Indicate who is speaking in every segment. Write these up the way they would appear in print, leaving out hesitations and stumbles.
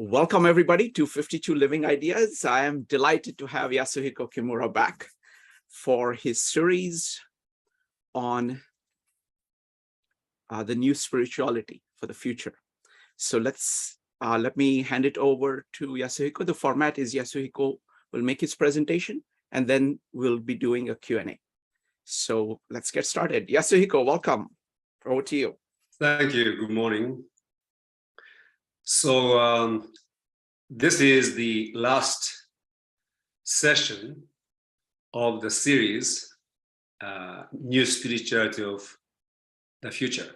Speaker 1: Welcome, everybody, to 52 Living Ideas. I am delighted to have Yasuhiko Kimura back for his series on the new spirituality for the future. So let me hand it over to Yasuhiko. The format is Yasuhiko will make his presentation, and then we'll be doing a Q&A. So let's get started. Yasuhiko, welcome. Over to you.
Speaker 2: Thank you. Good morning. So this is the last session of the series, New Spirituality of the Future.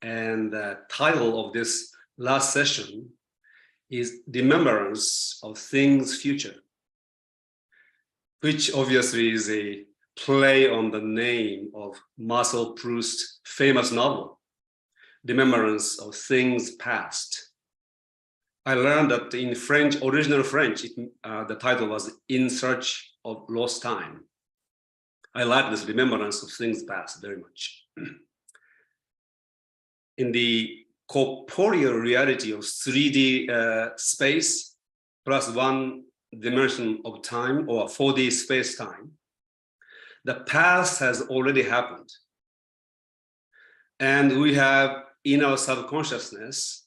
Speaker 2: And the title of this last session is Remembrance of Things Future, which obviously is a play on the name of Marcel Proust's famous novel, Remembrance of Things Past. I learned that in French, original French, the title was In Search of Lost Time. I like this remembrance of things past very much. In the corporeal reality of 3D space plus one dimension of time, or 4D space-time, the past has already happened. And we have in our subconsciousness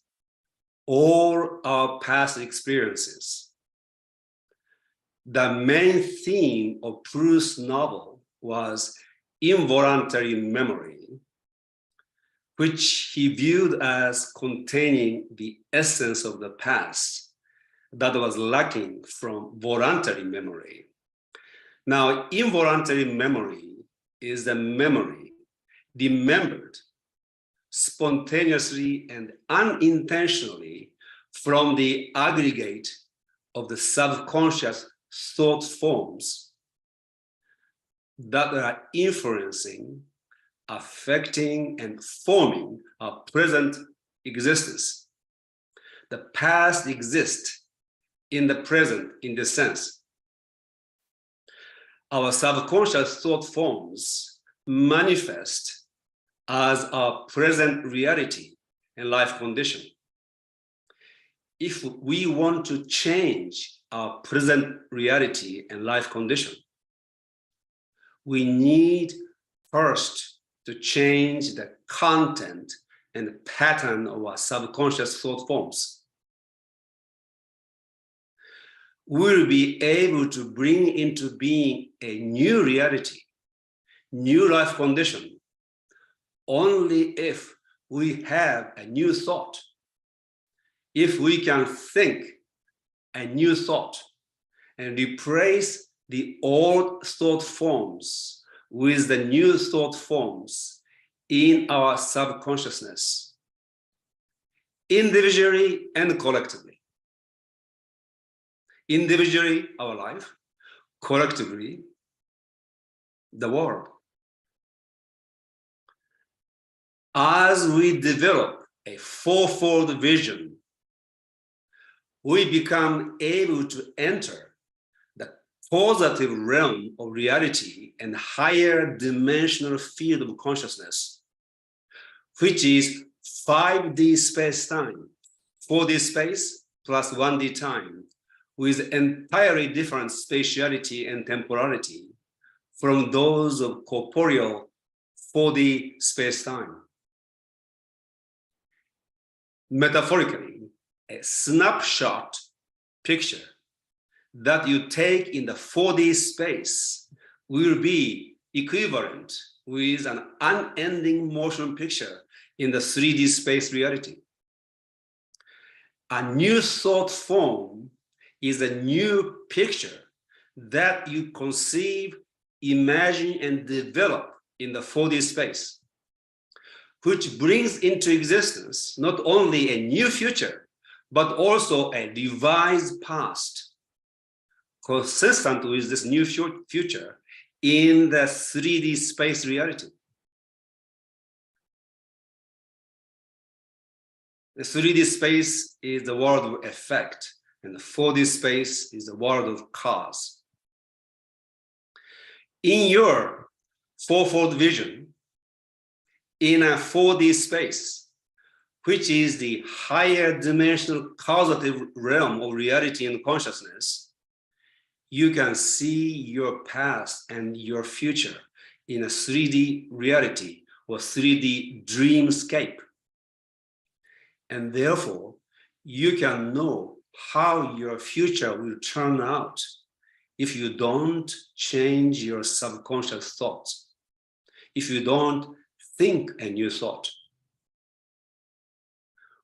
Speaker 2: all our past experiences. The main theme of Proust's novel was involuntary memory, which he viewed as containing the essence of the past that was lacking from voluntary memory. Now, involuntary memory is the memory remembered spontaneously and unintentionally from the aggregate of the subconscious thought forms that are influencing, affecting, and forming our present existence. The past exists in the present in this sense. Our subconscious thought forms manifest as our present reality and life condition. If we want to change our present reality and life condition, we need first to change the content and the pattern of our subconscious thought forms. We'll be able to bring into being a new reality, new life condition, only if we have a new thought. If we can think a new thought and replace the old thought forms with the new thought forms in our subconsciousness, individually and collectively. Individually, our life, collectively, the world. As we develop a fourfold vision, we become able to enter the positive realm of reality and higher dimensional field of consciousness, which is 5D space-time, 4D space plus 1D time, with entirely different spatiality and temporality from those of corporeal 4D space-time. Metaphorically, a snapshot picture that you take in the 4D space will be equivalent with an unending motion picture in the 3D space reality. A new thought form is a new picture that you conceive, imagine, and develop in the 4D space, which brings into existence not only a new future, but also a revised past, consistent with this new future in the 3D space reality. The 3D space is the world of effect, and the 4D space is the world of cause. In your fourfold vision, in a 4D space, which is the higher dimensional causative realm of reality and consciousness, you can see your past and your future in a 3D reality or 3D dreamscape. And therefore, you can know how your future will turn out if you don't change your subconscious thoughts, if you don't think a new thought.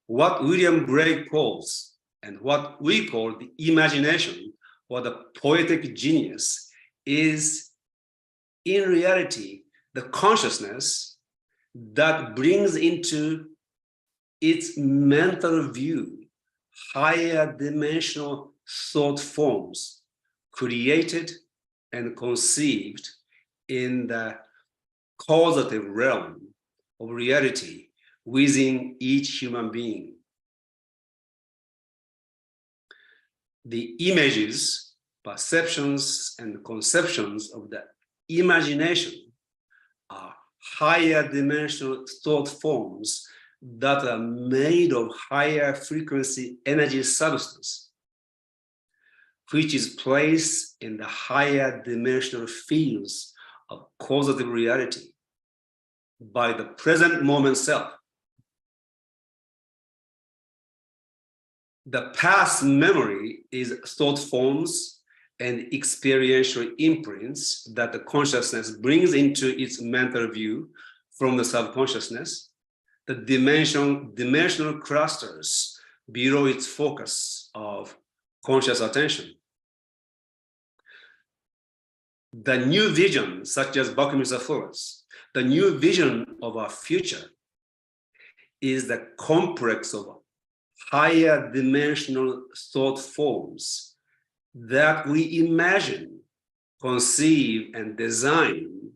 Speaker 2: What William Gray calls, and what we call the imagination or the poetic genius, is in reality the consciousness that brings into its mental view higher dimensional thought forms created and conceived in the causative realm of reality within each human being. The images, perceptions, and conceptions of the imagination are higher dimensional thought forms that are made of higher frequency energy substance, which is placed in the higher dimensional fields of causative reality by the present moment self. The past memory is thought forms and experiential imprints that the consciousness brings into its mental view from the subconsciousness, the dimensional clusters below its focus of conscious attention. The new vision, such as Bakumisafuras, the new vision of our future is the complex of higher dimensional thought forms that we imagine, conceive, and design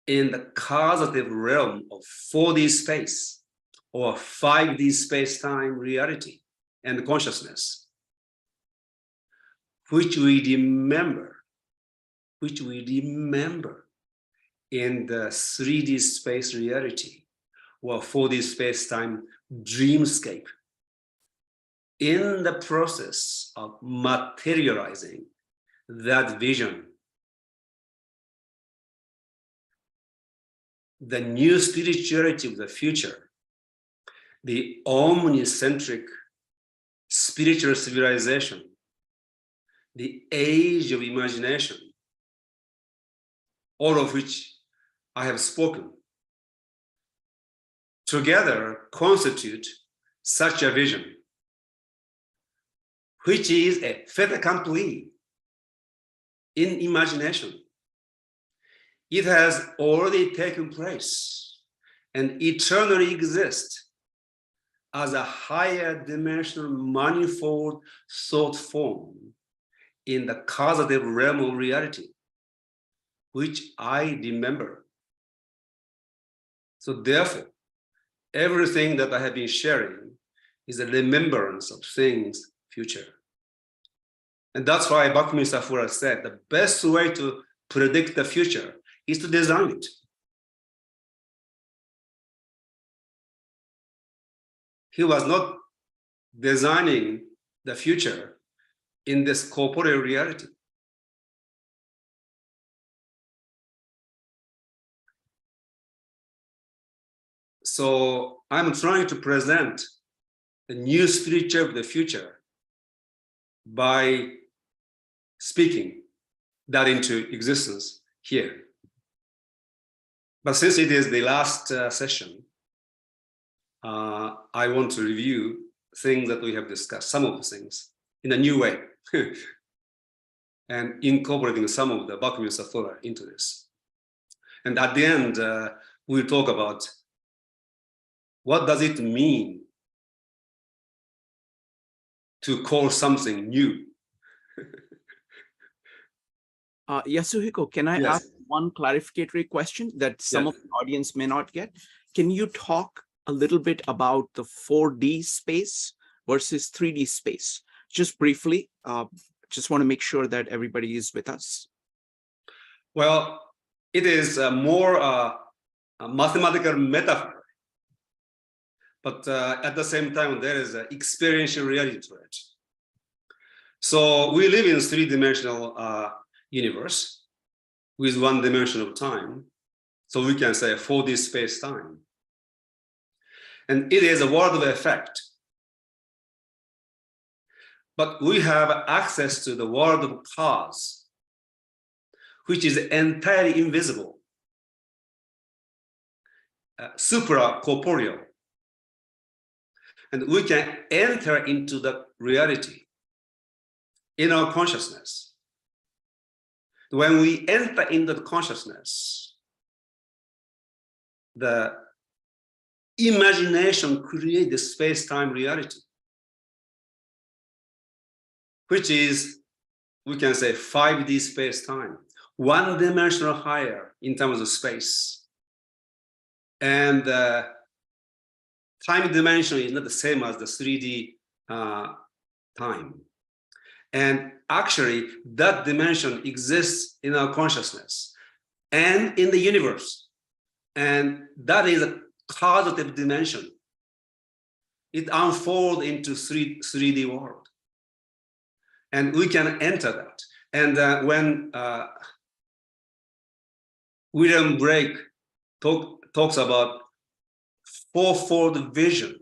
Speaker 2: in the causative realm of 4D space or 5D space-time reality and consciousness, which we remember in the 3D space reality or 4D space-time dreamscape, in the process of materializing that vision. The new spirituality of the future, the omnicentric spiritual civilization, the age of imagination, all of which I have spoken, together constitute such a vision, which is a fait accompli in imagination. It has already taken place and eternally exists as a higher dimensional manifold thought form in the causative realm of reality, which I remember. So therefore, everything that I have been sharing is a remembrance of things future. And that's why Bakumisafuras said the best way to predict the future is to design it. He was not designing the future in this corporeal reality. So I'm trying to present the new spiritual of the future by speaking that into existence here. But since it is the last session, I want to review things that we have discussed, some of the things in a new way, and incorporating some of the Bakumisafuras into this. And at the end, we'll talk about what does it mean to call something new.
Speaker 1: Yasuhiko, can I ask one clarificatory question that some of the audience may not get? Can you talk a little bit about the 4D space versus 3D space? Just briefly, just want to make sure that everybody is with us.
Speaker 2: Well, it is more a mathematical metaphor but at the same time, there is an experiential reality to it. So we live in a three-dimensional universe with one dimension of time. So we can say 4D space-time. And it is a world of effect. But we have access to the world of cause, which is entirely invisible, supra-corporeal. And we can enter into the reality in our consciousness. When we enter into the consciousness, the imagination creates the space-time reality, which is, we can say, 5D space-time, one dimensional higher in terms of space. And time dimension is not the same as the 3D time. And actually, that dimension exists in our consciousness and in the universe. And that is a causative dimension. It unfolds into 3D world. And we can enter that. And when William Blake talks about fourfold vision,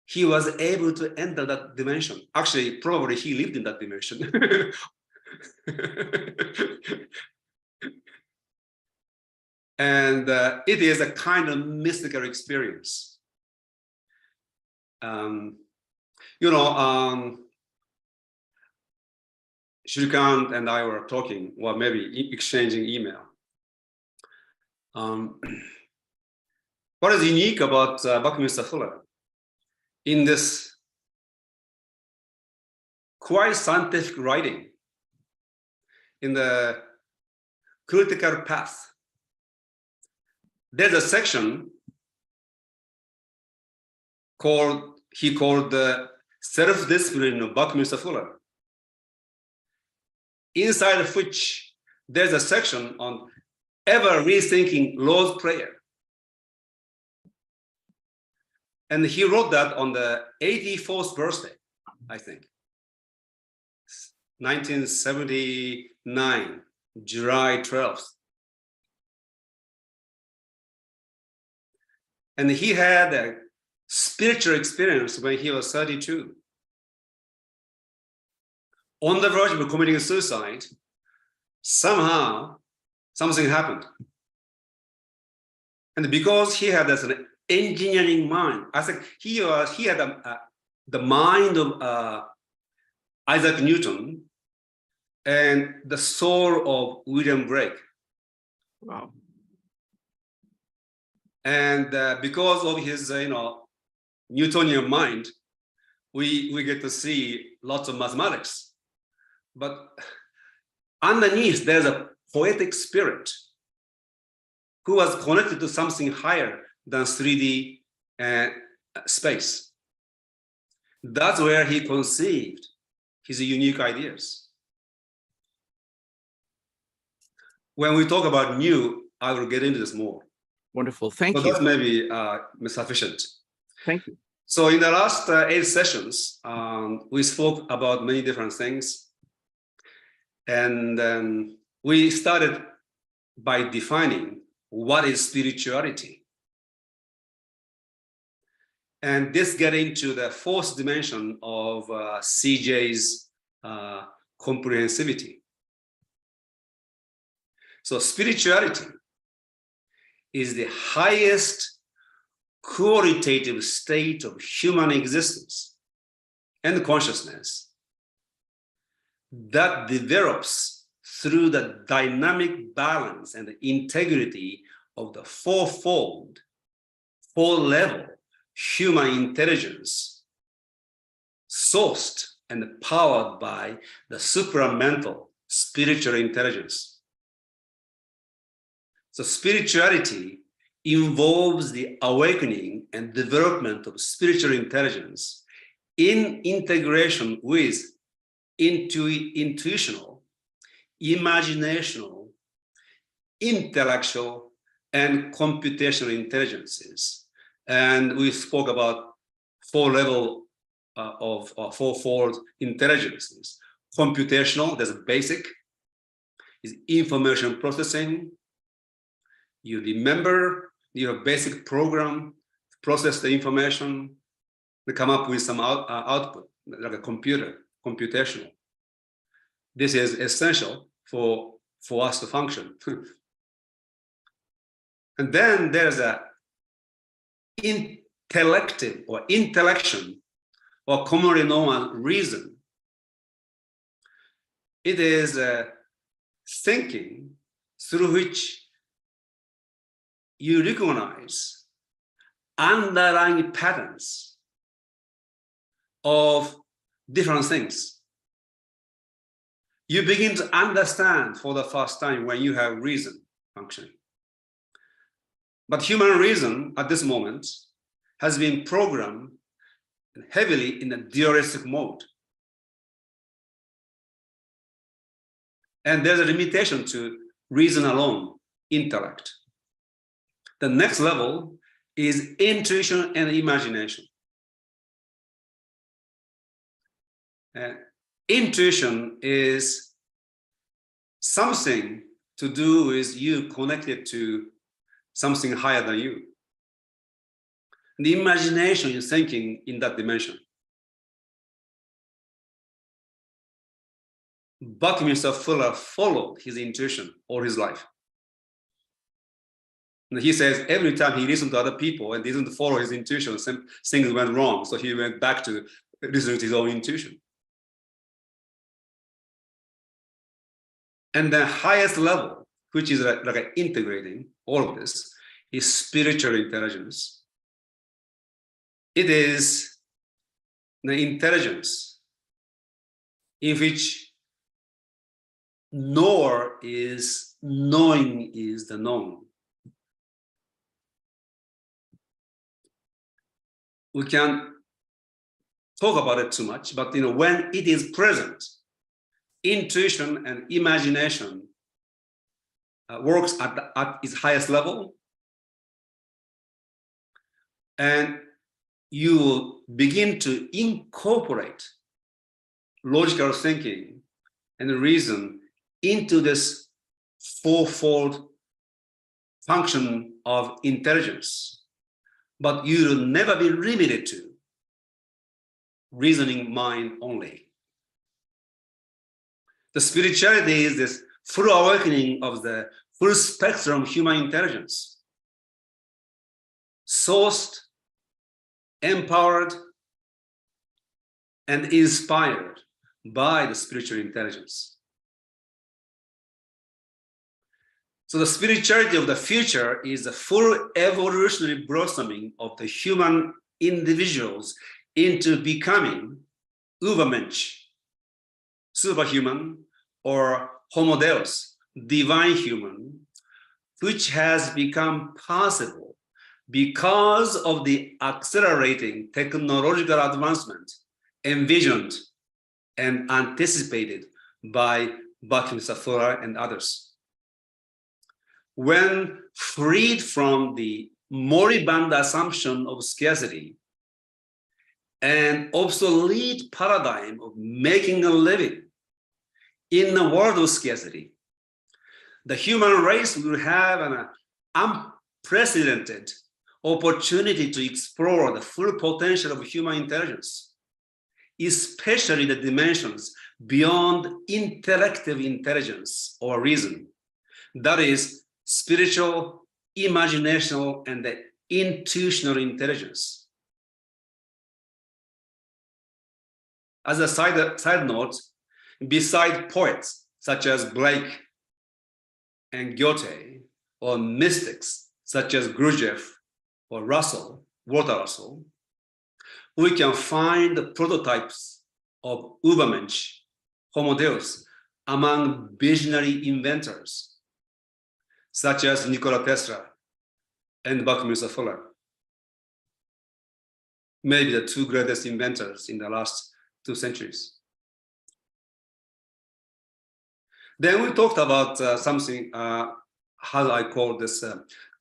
Speaker 2: he was able to enter that dimension. Actually, probably he lived in that dimension. And it is a kind of mystical experience. Shrikant and I were talking, or maybe exchanging email. What is unique about Buckminster Fuller in this quite scientific writing in the critical path? There's a section he called the self-discipline of Buckminster Fuller, inside of which there's a section on ever rethinking Lord's Prayer. And he wrote that on the 84th birthday, I think, 1979, July 12th. And he had a spiritual experience when he was 32. On the verge of committing suicide, somehow something happened. And because he had this engineering mind, I think he had the mind of Isaac Newton and the soul of William Blake.
Speaker 1: Wow.
Speaker 2: And because of his Newtonian mind, we get to see lots of mathematics. But underneath, there's a poetic spirit who was connected to something higher than 3D space. That's where he conceived his unique ideas. When we talk about new, I will get into this more.
Speaker 1: Wonderful. Thank you.
Speaker 2: That may be sufficient.
Speaker 1: Thank you.
Speaker 2: So in the last 8 sessions, we spoke about many different things. And we started by defining what is spirituality. And this gets into the 4th dimension of CJ's comprehensivity. So spirituality is the highest qualitative state of human existence and consciousness that develops through the dynamic balance and the integrity of the four-level human intelligence sourced and powered by the supramental spiritual intelligence. So spirituality involves the awakening and development of spiritual intelligence in integration with intuitional, imaginational, intellectual, and computational intelligences. And we spoke about fourfold intelligences. Computational, that's basic, is information processing. You remember your basic program, process the information, to come up with some output, like a computational. This is essential for us to function. And then there's a intellective or intellection, or commonly known as reason. It is thinking through which you recognize underlying patterns of different things. You begin to understand for the first time when you have reason functioning. But human reason at this moment has been programmed heavily in a dualistic mode. And there's a limitation to reason alone, intellect. The next level is intuition and imagination. Intuition is something to do with you connected to something higher than you. The imagination is thinking in that dimension. Buckminster Fuller followed his intuition all his life. And he says every time he listened to other people and didn't follow his intuition, some things went wrong. So he went back to listening to his own intuition. And the highest level, which is like integrating all of this, is spiritual intelligence. It is the intelligence in which knower is knowing is the known. We can't talk about it too much, but when it is present, intuition and imagination works at its highest level, and you will begin to incorporate logical thinking and reason into this fourfold function of intelligence. But you will never be limited to reasoning mind only. The spirituality is this full awakening of the full spectrum of human intelligence, sourced, empowered, and inspired by the spiritual intelligence. So the spirituality of the future is the full evolutionary blossoming of the human individuals into becoming Übermensch, superhuman, or Homo Deus, divine human, which has become possible because of the accelerating technological advancement envisioned and anticipated by Buckminster Fuller and others. When freed from the moribund assumption of scarcity and obsolete paradigm of making a living in a world of scarcity, the human race will have an unprecedented opportunity to explore the full potential of human intelligence, especially the dimensions beyond intellective intelligence or reason, that is, spiritual, imaginational, and the intuitional intelligence. As a side note, beside poets such as Blake and Goethe, or mystics such as Gurdjieff or Walter Russell, we can find the prototypes of Übermensch, Homo Deus, among visionary inventors such as Nikola Tesla and Buckminster Fuller, maybe the two greatest inventors in the last 2 centuries. Then we talked about something, how I call this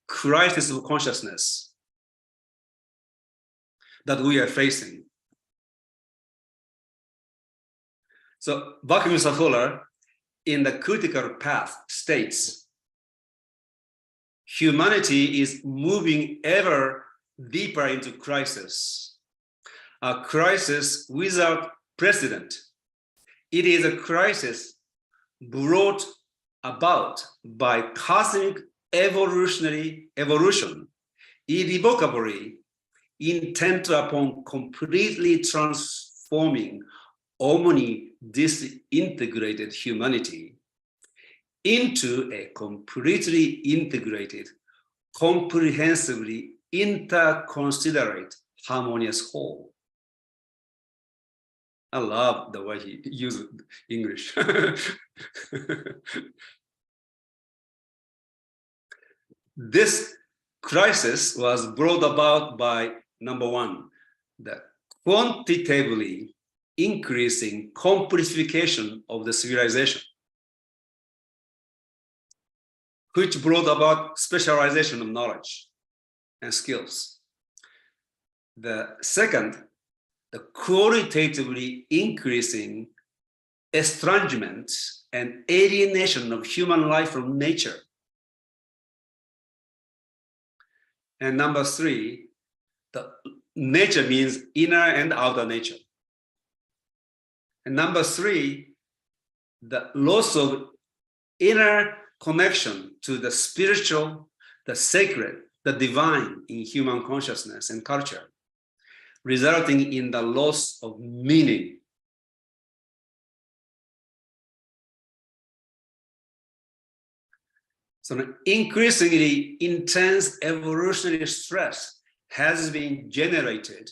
Speaker 2: crisis of consciousness that we are facing. So Bhaktivinoda Thakur in the critical path states, humanity is moving ever deeper into crisis, a crisis without precedent. It is a crisis brought about by cosmic evolution, irrevocably intent upon completely transforming omni disintegrated humanity into a completely integrated, comprehensively interconsiderate, harmonious whole. I love the way he used English. This crisis was brought about by, number one, the quantitatively increasing complexification of the civilization, which brought about specialization of knowledge and skills. The second, the qualitatively increasing estrangement and alienation of human life from nature. And number three, the nature means inner and outer nature. And number three, the loss of inner connection to the spiritual, the sacred, the divine in human consciousness and culture, resulting in the loss of meaning. So an increasingly intense evolutionary stress has been generated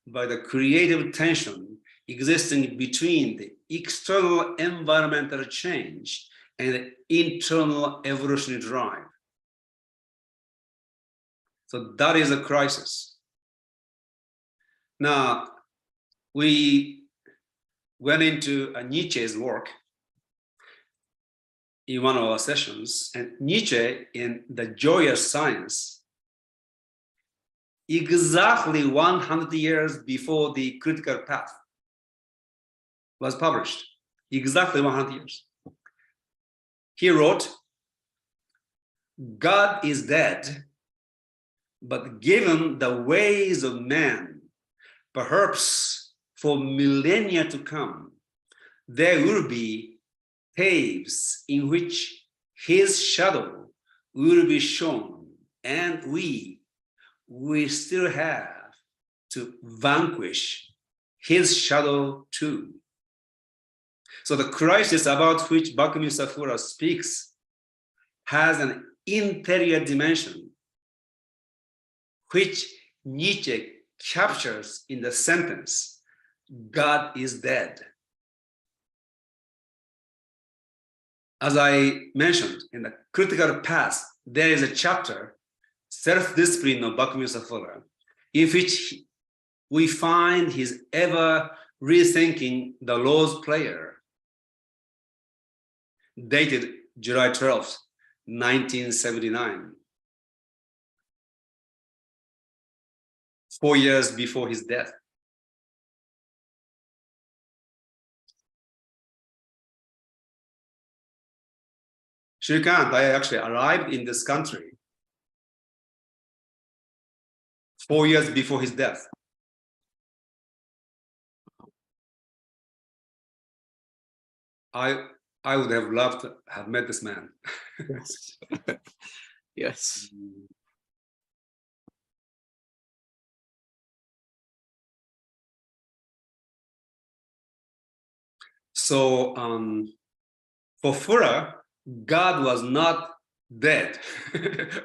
Speaker 2: by the creative tension existing between the external environmental change and the internal evolutionary drive. So that is a crisis. Now, we went into Nietzsche's work in one of our sessions, and Nietzsche in The Joyous Science, exactly 100 years before the Critical Path was published, exactly 100 years. He wrote, God is dead, but given the ways of man, perhaps for millennia to come, there will be caves in which his shadow will be shown, and we still have to vanquish his shadow too. So the crisis about which Bhaktivinoda Thakur speaks has an interior dimension, which Nietzsche captures in the sentence, God is dead. As I mentioned, in the Critical Path, there is a chapter, Self-Discipline of Bhaktivinoda Thakur, in which we find his ever rethinking the Lord's Prayer, dated July 12th, 1979, 4 years before his death. Shrikant, I actually arrived in this country 4 years before his death. I would have loved to have met this man.
Speaker 1: Yes. Yes.
Speaker 2: So for Fura, God was not dead,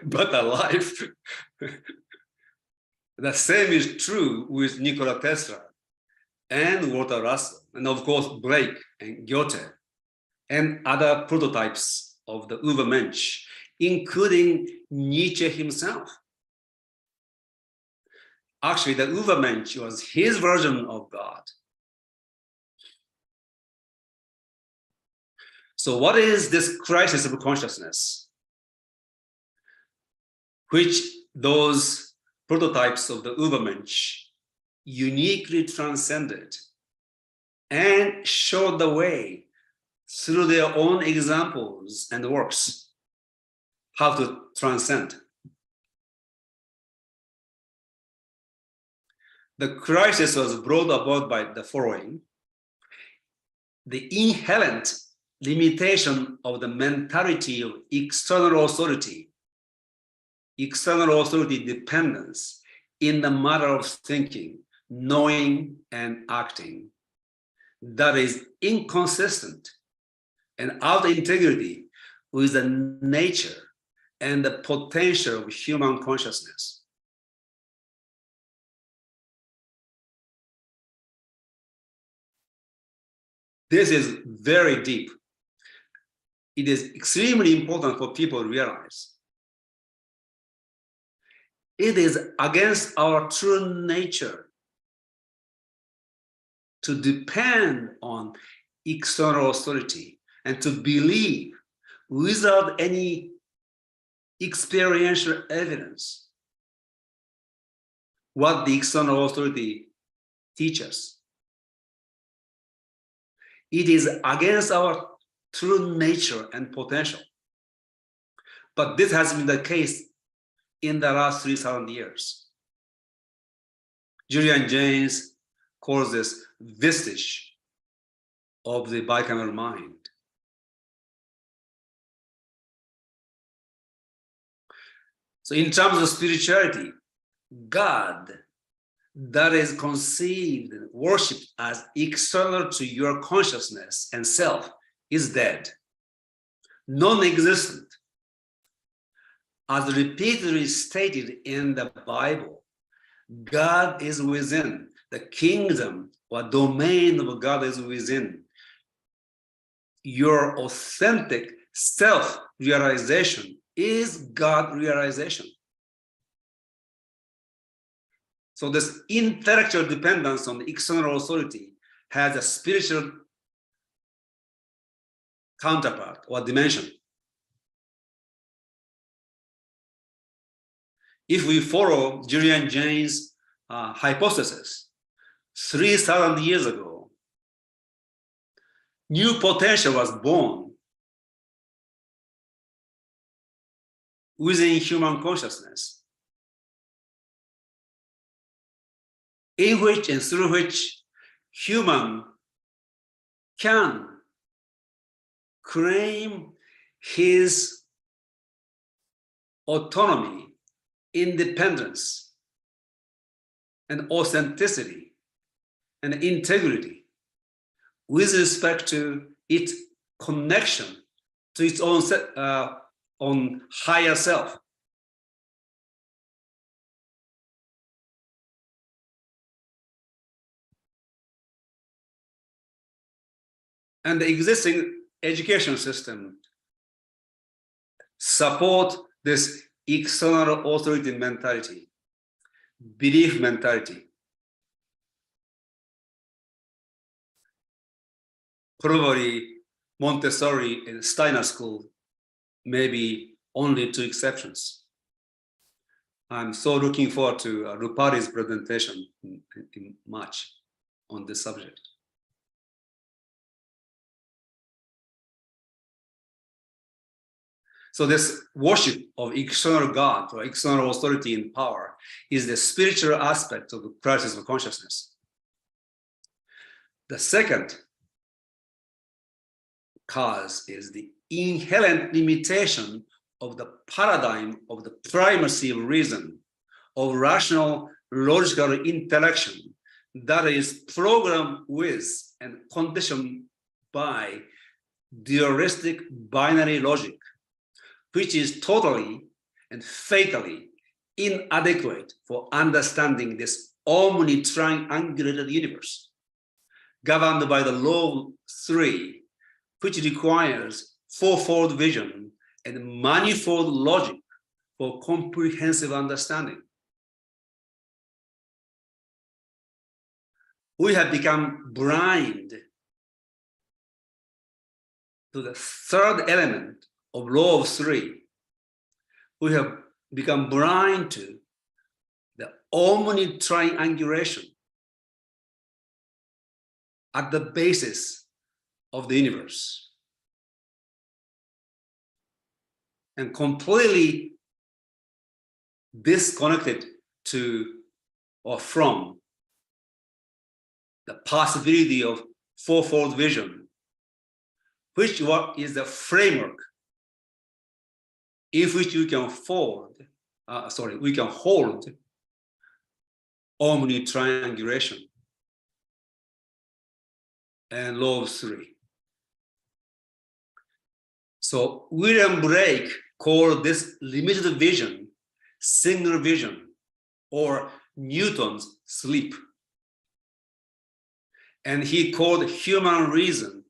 Speaker 2: but alive. The same is true with Nikola Tesla and Walter Russell, and of course Blake and Goethe, and other prototypes of the Übermensch, including Nietzsche himself. Actually, the Übermensch was his version of God. So what is this crisis of consciousness? which those prototypes of the Übermensch uniquely transcended and showed the way through their own examples and works how to transcend. The crisis was brought about by the following: the inherent limitation of the mentality of external authority dependence in the matter of thinking, knowing, and acting, that is inconsistent and out of integrity with the nature and the potential of human consciousness. This is very deep. It is extremely important for people to realize. It is against our true nature to depend on external authority and to believe without any experiential evidence what the external authority teaches. It is against our true nature and potential. But this has been the case in the last 3,000 years. Julian Jaynes calls this vestige of the bicameral mind. So in terms of spirituality, God that is conceived and worshipped as external to your consciousness and self is dead, non-existent. As repeatedly stated in the Bible, God is within. The kingdom or domain of God is within. Your authentic self-realization is God realization. So this intellectual dependence on the external authority has a spiritual counterpart or dimension. If we follow Julian Jaynes' hypothesis, 3,000 years ago, new potential was born within human consciousness, in which and through which human can claim his autonomy, independence, and authenticity and integrity with respect to its connection to its own higher self. And the existing education system support this external authority mentality, belief mentality. Probably Montessori and Steiner School may be only two exceptions. I'm so looking forward to Rupari's presentation in March on this subject. So this worship of external God or external authority and power is the spiritual aspect of the crisis of consciousness. The second cause is the inherent limitation of the paradigm of the primacy of reason, of rational, logical intellection that is programmed with and conditioned by dualistic binary logic, which is totally and fatally inadequate for understanding this omni-triangulated universe, governed by the law of three, which requires fourfold vision and manifold logic for comprehensive understanding. We have become blind to the third element of law of three. We have become blind to the omni-triangulation at the basis of the universe, and completely disconnected to or from the possibility of fourfold vision, which is the framework in which we can hold omni-triangulation and law of three. So William Blake called this limited vision single vision, or Newton's sleep. And he called human reason,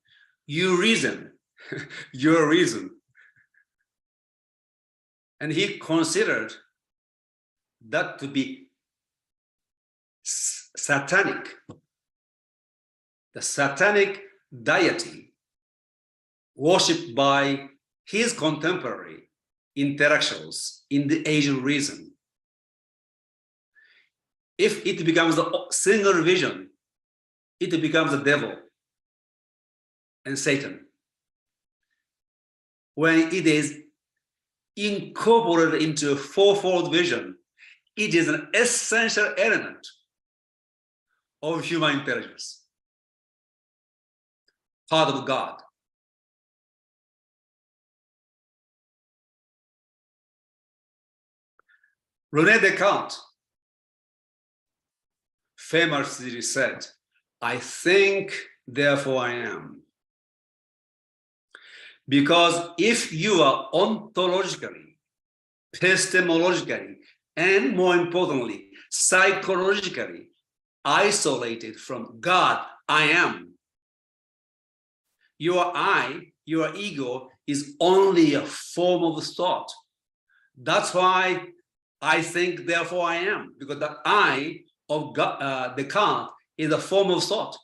Speaker 2: you reason, your reason. And he considered that to be satanic, the satanic deity worshipped by his contemporary intellectuals in the age of reason. If it becomes a single vision, it becomes the devil and Satan. When it is incorporated into a fourfold vision, it is an essential element of human intelligence, part of God. René Descartes famously said, "I think, therefore I am." Because if you are ontologically, epistemologically, and more importantly, psychologically isolated from God, I am, your I, your ego, is only a form of thought. That's why I think, therefore I am, because the I of God, Descartes, is a form of thought.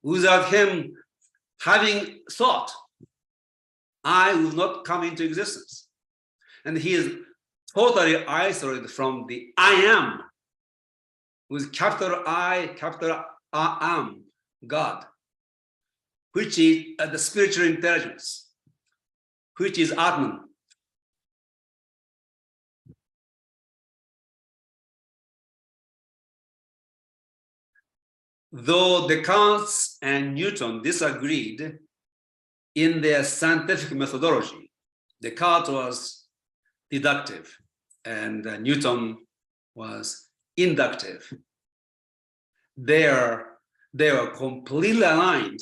Speaker 2: Without him having thought, I will not come into existence. And he is totally isolated from the I am, with capital I, capital I am, God, which is the spiritual intelligence, which is Atman. Though Descartes and Newton disagreed in their scientific methodology, Descartes was deductive and Newton was inductive. They were completely aligned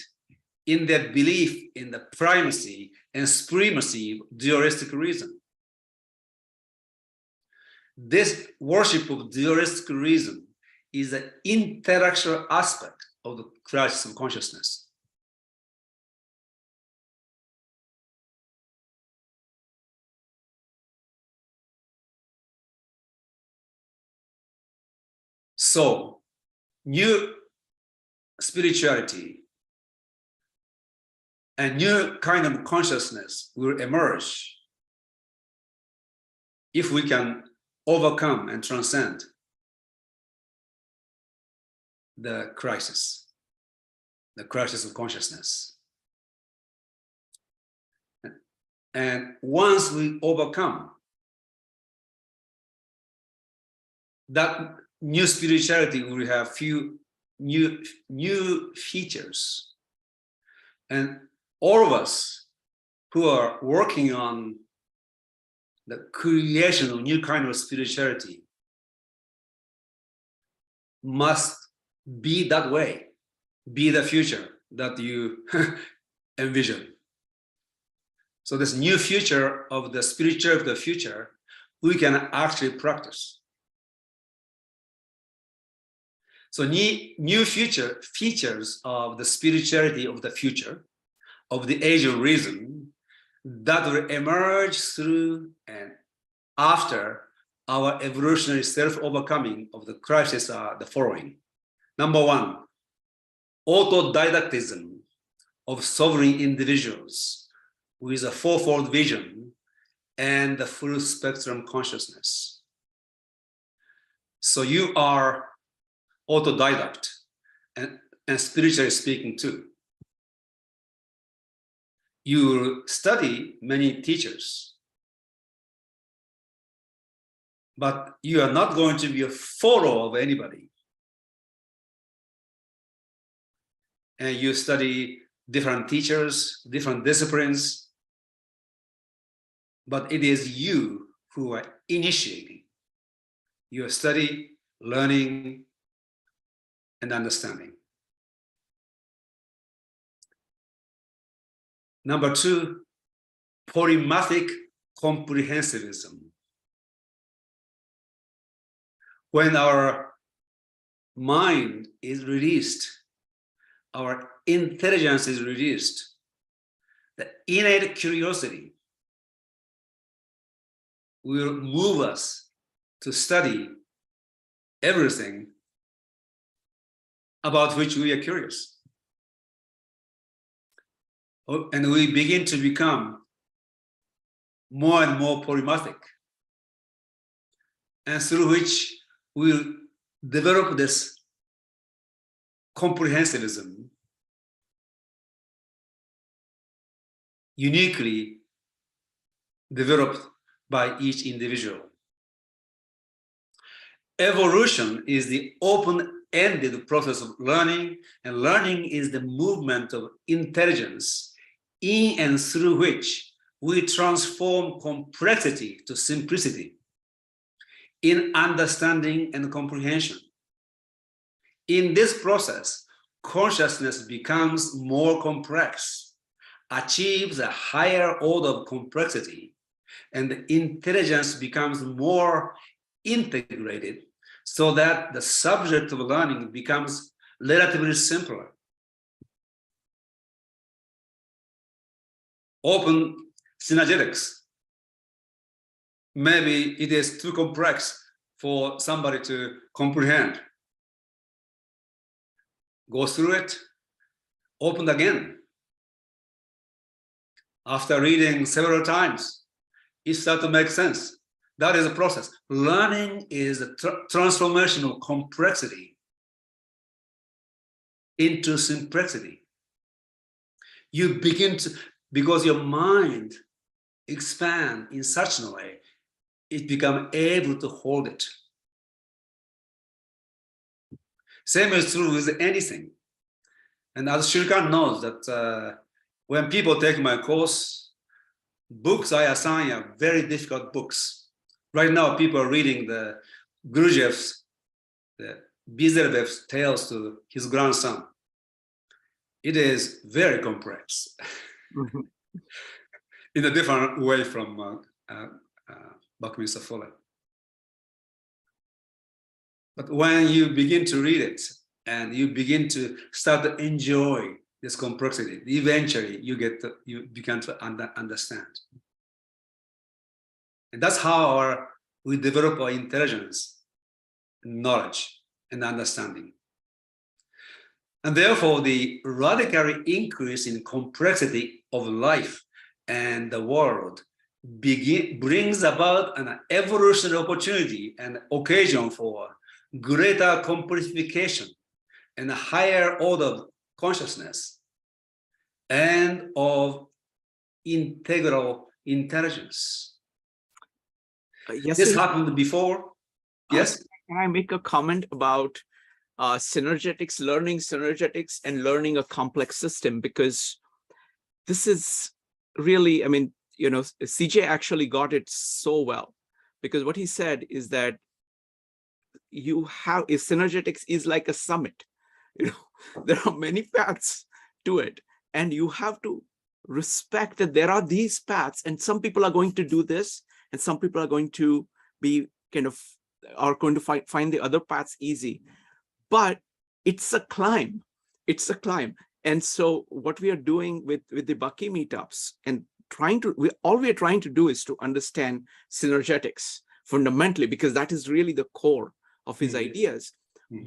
Speaker 2: in their belief in the primacy and supremacy of dualistic reason. This worship of dualistic reason is an intellectual aspect of the crisis of consciousness. So, new spirituality and new kind of consciousness will emerge if we can overcome and transcend the crisis of consciousness. And once we overcome that, new spirituality will have few new features. And all of us who are working on the creation of new kind of spirituality must be that way, be the future that you envision. So this new future of the spirituality of the future, we can actually practice. So new future features of the spirituality of the future, of the age of reason, that will emerge through and after our evolutionary self-overcoming of the crisis are the following. Number one, autodidactism of sovereign individuals with a fourfold vision and the full spectrum consciousness. So you are autodidact and spiritually speaking too. You study many teachers, but you are not going to be a follower of anybody. And you study different teachers, different disciplines, but it is you who are initiating your study, learning, and understanding. Number two, polymathic comprehensivism. When our mind is released, our intelligence is released, the innate curiosity will move us to study everything about which we are curious. And we begin to become more and more polymathic, and through which we'll develop this comprehensivism uniquely developed by each individual. Evolution is the open-ended process of learning, and learning is the movement of intelligence in and through which we transform complexity to simplicity in understanding and comprehension. In this process, consciousness becomes more complex, achieves a higher order of complexity, and the intelligence becomes more integrated so that the subject of learning becomes relatively simpler. Open synergetics. Maybe it is too complex for somebody to comprehend. Go through it, open again. After reading several times, it starts to make sense. That is a process. Learning is a transformation of complexity into simplicity. You begin to, because your mind expands in such a way, it becomes able to hold it. Same is true with anything. And as Shirkan knows that when people take my course, books I assign are very difficult books. Right now, people are reading the Gurdjieff's, the Bizervev's tales to his grandson. It is very complex in a different way from Buckminster Fuller. But when you begin to read it and you begin to start to enjoy this complexity, eventually you begin to understand. And that's how we develop our intelligence, knowledge, and understanding. And therefore, the radical increase in complexity of life and the world brings about an evolutionary opportunity and occasion for greater complexification and a higher order of consciousness and of integral intelligence.
Speaker 1: Yes,
Speaker 2: this happened before. Yes.
Speaker 1: Can I make a comment about synergetics, learning synergetics, and learning a complex system? Because this is really, I mean, you know, CJ actually got it so well, because what he said is that you have a synergetics is like a summit. You know, there are many paths to it, and you have to respect that there are these paths, and some people are going to do this, and some people are going to be going to find the other paths easy. But it's a climb. It's a climb. And so what we are doing with the Bhakti meetups and all we are trying to do is to understand synergetics fundamentally, because that is really the core of his ideas.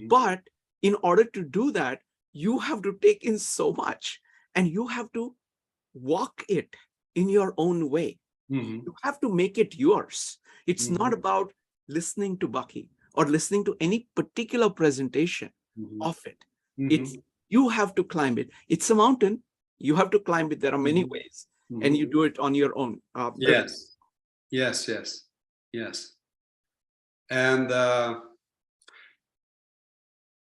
Speaker 1: But in order to do that, you have to take in so much, and you have to walk it in your own way.
Speaker 2: Mhm.
Speaker 1: You have to make it yours. It's not
Speaker 2: Mhm.
Speaker 1: about listening to Bucky or listening to any particular presentation
Speaker 2: Mhm.
Speaker 1: of it.
Speaker 2: Mhm.
Speaker 1: It's you have to climb it. It's a mountain. You have to climb it. There are many
Speaker 2: Mhm.
Speaker 1: ways, and
Speaker 2: Mhm.
Speaker 1: you do it on your own.
Speaker 2: Yes, yes, yes, yes. And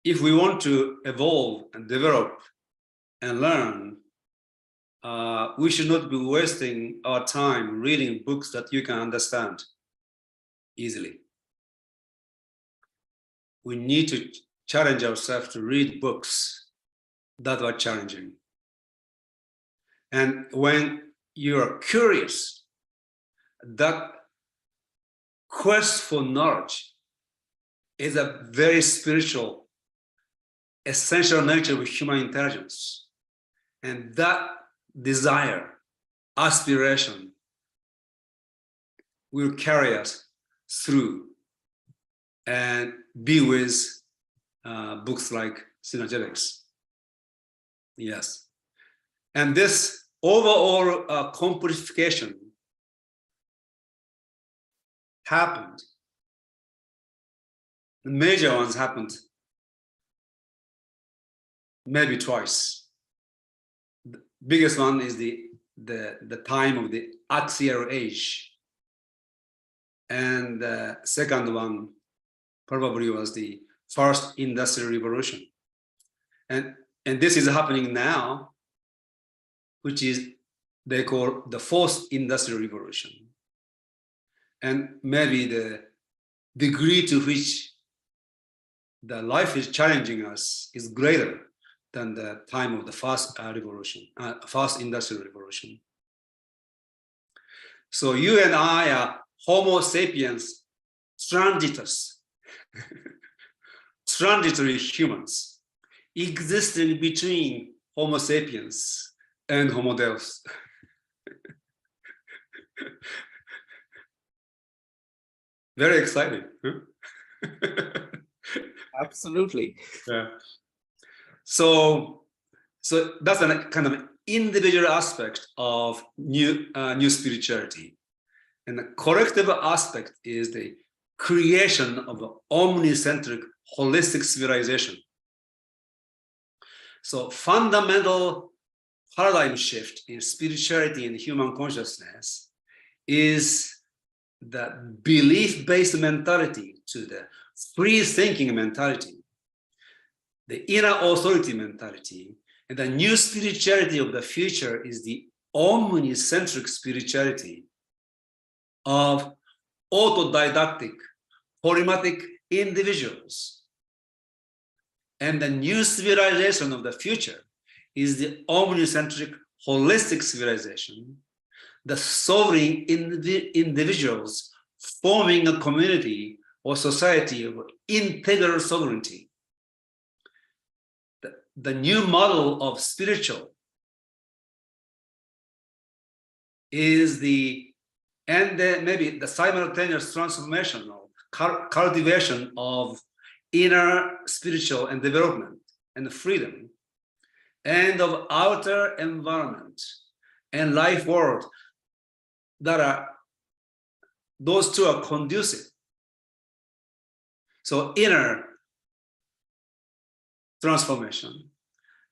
Speaker 2: if we want to evolve and develop and learn, we should not be wasting our time reading books that you can understand easily. We need to challenge ourselves to read books that are challenging. And when you're curious, that quest for knowledge is a very spiritual, essential nature of human intelligence. And that desire, aspiration, will carry us through and be with books like Synergetics. Yes. And this overall complexification happened. The major ones happened maybe twice. The biggest one is the time of the axial age. And the second one probably was the first industrial revolution. And this is happening now, which is they call the fourth industrial revolution. And maybe the degree to which the life is challenging us is greater than the time of the first revolution, first industrial revolution. So you and I are Homo sapiens transitus, transitory humans, existing between Homo sapiens and Homo Deus. Very exciting. Huh?
Speaker 1: Absolutely.
Speaker 2: Yeah. So that's a kind of individual aspect of new spirituality. And the collective aspect is the creation of an omnicentric, holistic civilization. So fundamental paradigm shift in spirituality and human consciousness is the belief-based mentality to the free-thinking mentality, the inner authority mentality, and the new spirituality of the future is the omnicentric spirituality of autodidactic, polymatic individuals. And the new civilization of the future is the omnicentric, holistic civilization, the sovereign individuals forming a community or society of integral sovereignty. The new model of spiritual is maybe the simultaneous transformation or cultivation of inner spiritual and development and freedom, and of outer environment and life world those two are conducive. So inner transformation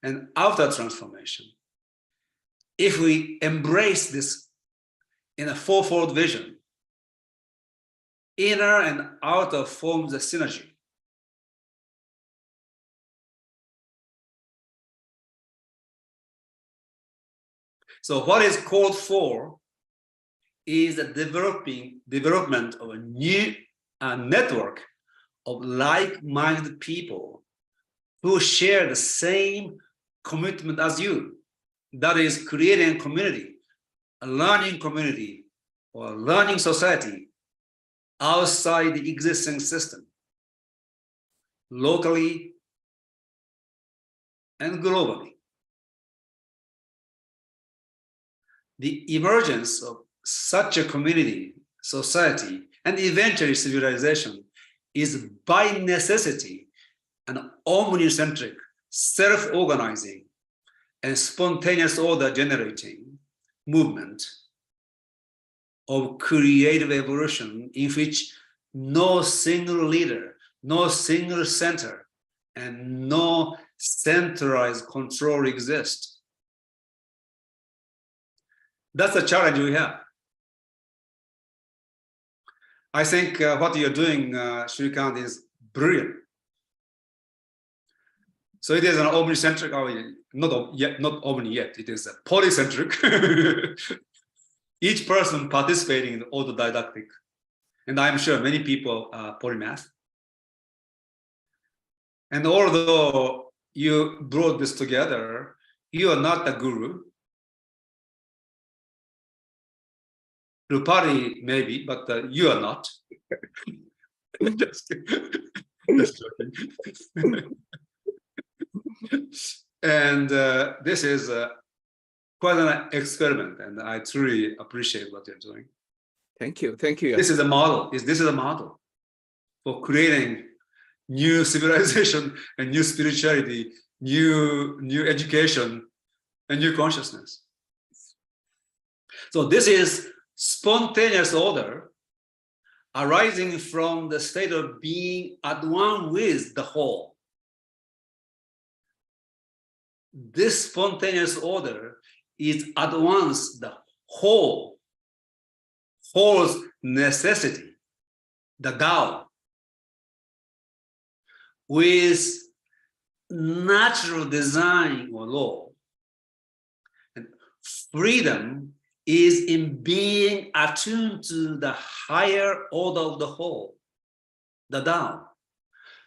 Speaker 2: and outer transformation. If we embrace this in a fourfold vision, inner and outer forms a synergy. So what is called for is the development of a new network of like-minded people who share the same commitment as you. That is creating a community, a learning community, or a learning society outside the existing system, locally and globally. The emergence of such a community, society, and eventually civilization is by necessity an omnicentric, self-organizing, and spontaneous order generating movement of creative evolution in which no single leader, no single center, and no centralized control exist. That's the challenge we have. I think what you're doing, Shrikant, is brilliant. So it is an omnicentric, not omni yet, it is a polycentric. Each person participating in autodidactic. And I'm sure many people are polymath. And although you brought this together, you are not a guru. Rupari maybe, but you are not. Just joking. And this is quite an experiment, and I truly appreciate what you're doing.
Speaker 1: Thank you. Thank you.
Speaker 2: This is a model. This is a model for creating new civilization and new spirituality, new education, and new consciousness. So this is spontaneous order arising from the state of being at one with the whole. This spontaneous order is at once the whole's necessity, the Tao, with natural design or law. And freedom is in being attuned to the higher order of the whole, the Tao.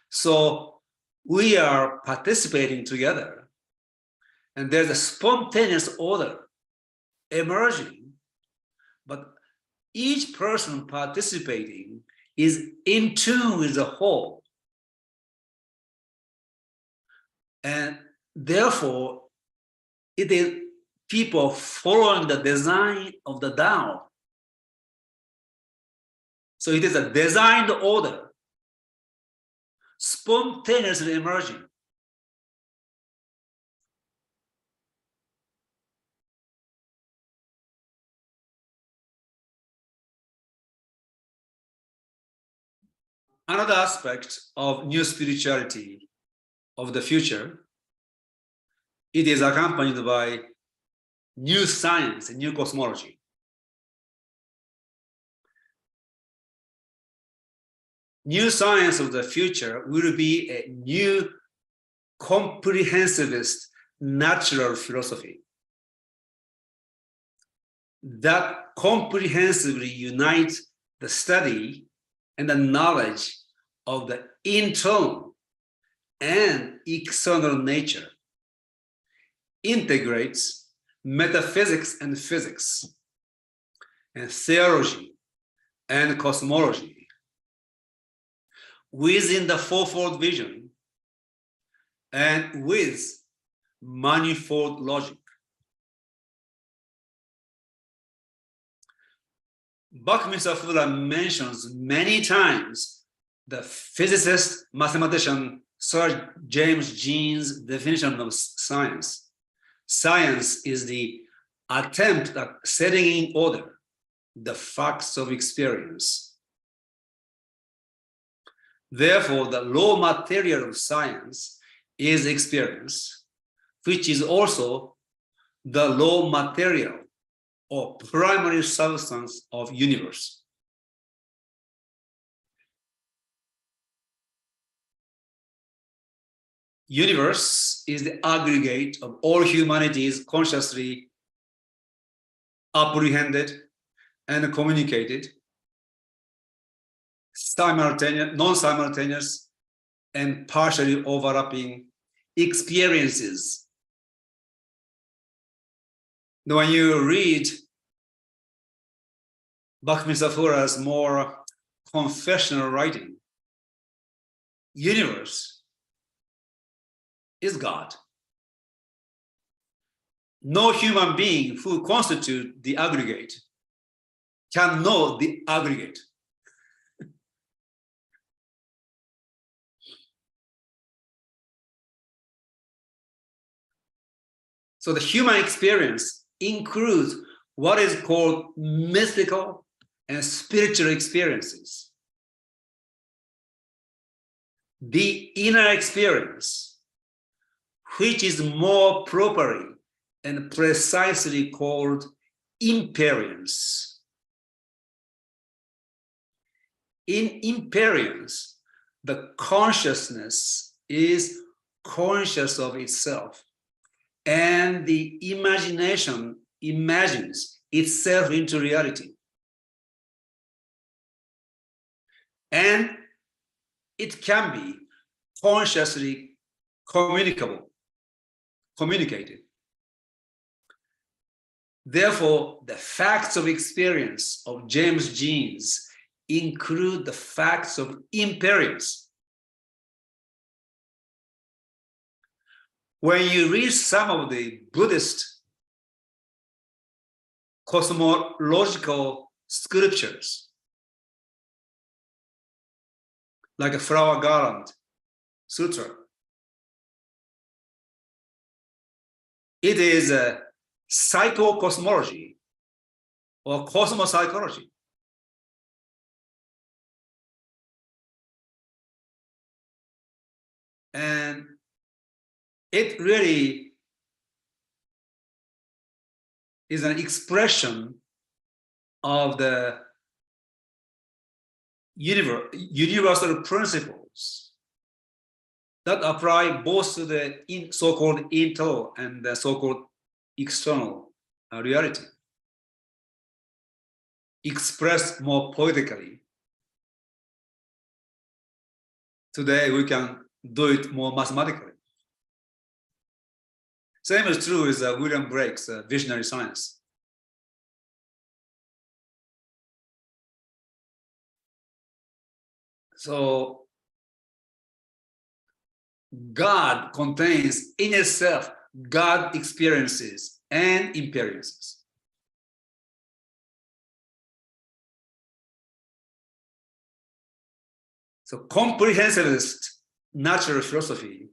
Speaker 2: So we are participating together, and there's a spontaneous order emerging, but each person participating is in tune with the whole. And therefore, it is people following the design of the Tao. So it is a designed order, spontaneously emerging. Another aspect of new spirituality of the future, it is accompanied by new science and new cosmology. New science of the future will be a new comprehensivist natural philosophy that comprehensively unites the study and the knowledge of the internal and external nature, integrates metaphysics and physics, and theology and cosmology within the fourfold vision and with manifold logic. Buckminster Fuller mentions many times the physicist, mathematician Sir James Jean's definition of science. Science is the attempt at setting in order the facts of experience. Therefore, the raw material of science is experience, which is also the raw material or primary substance of universe. Universe is the aggregate of all humanities consciously apprehended and communicated, simultaneous, non-simultaneous, and partially overlapping experiences. Now, when you read Buckminster Fuller's more confessional writing, universe is God. No human being who constitute the aggregate can know the aggregate. So the human experience includes what is called mystical and spiritual experiences. The inner experience, which is more properly and precisely called imperience. In imperience, the consciousness is conscious of itself, and the imagination imagines itself into reality. And it can be consciously communicated. Therefore, the facts of experience of James genes include the facts of imperience. When you read some of the Buddhist cosmological scriptures, like a Flower Garland Sutra, it is a psychocosmology or cosmopsychology. And it really is an expression of the universal principles that apply both to the so-called internal and the so-called external reality. Expressed more poetically, today we can do it more mathematically. Same is true with William Blake's visionary science. So God contains in itself God experiences and imperiences. So comprehensivist natural philosophy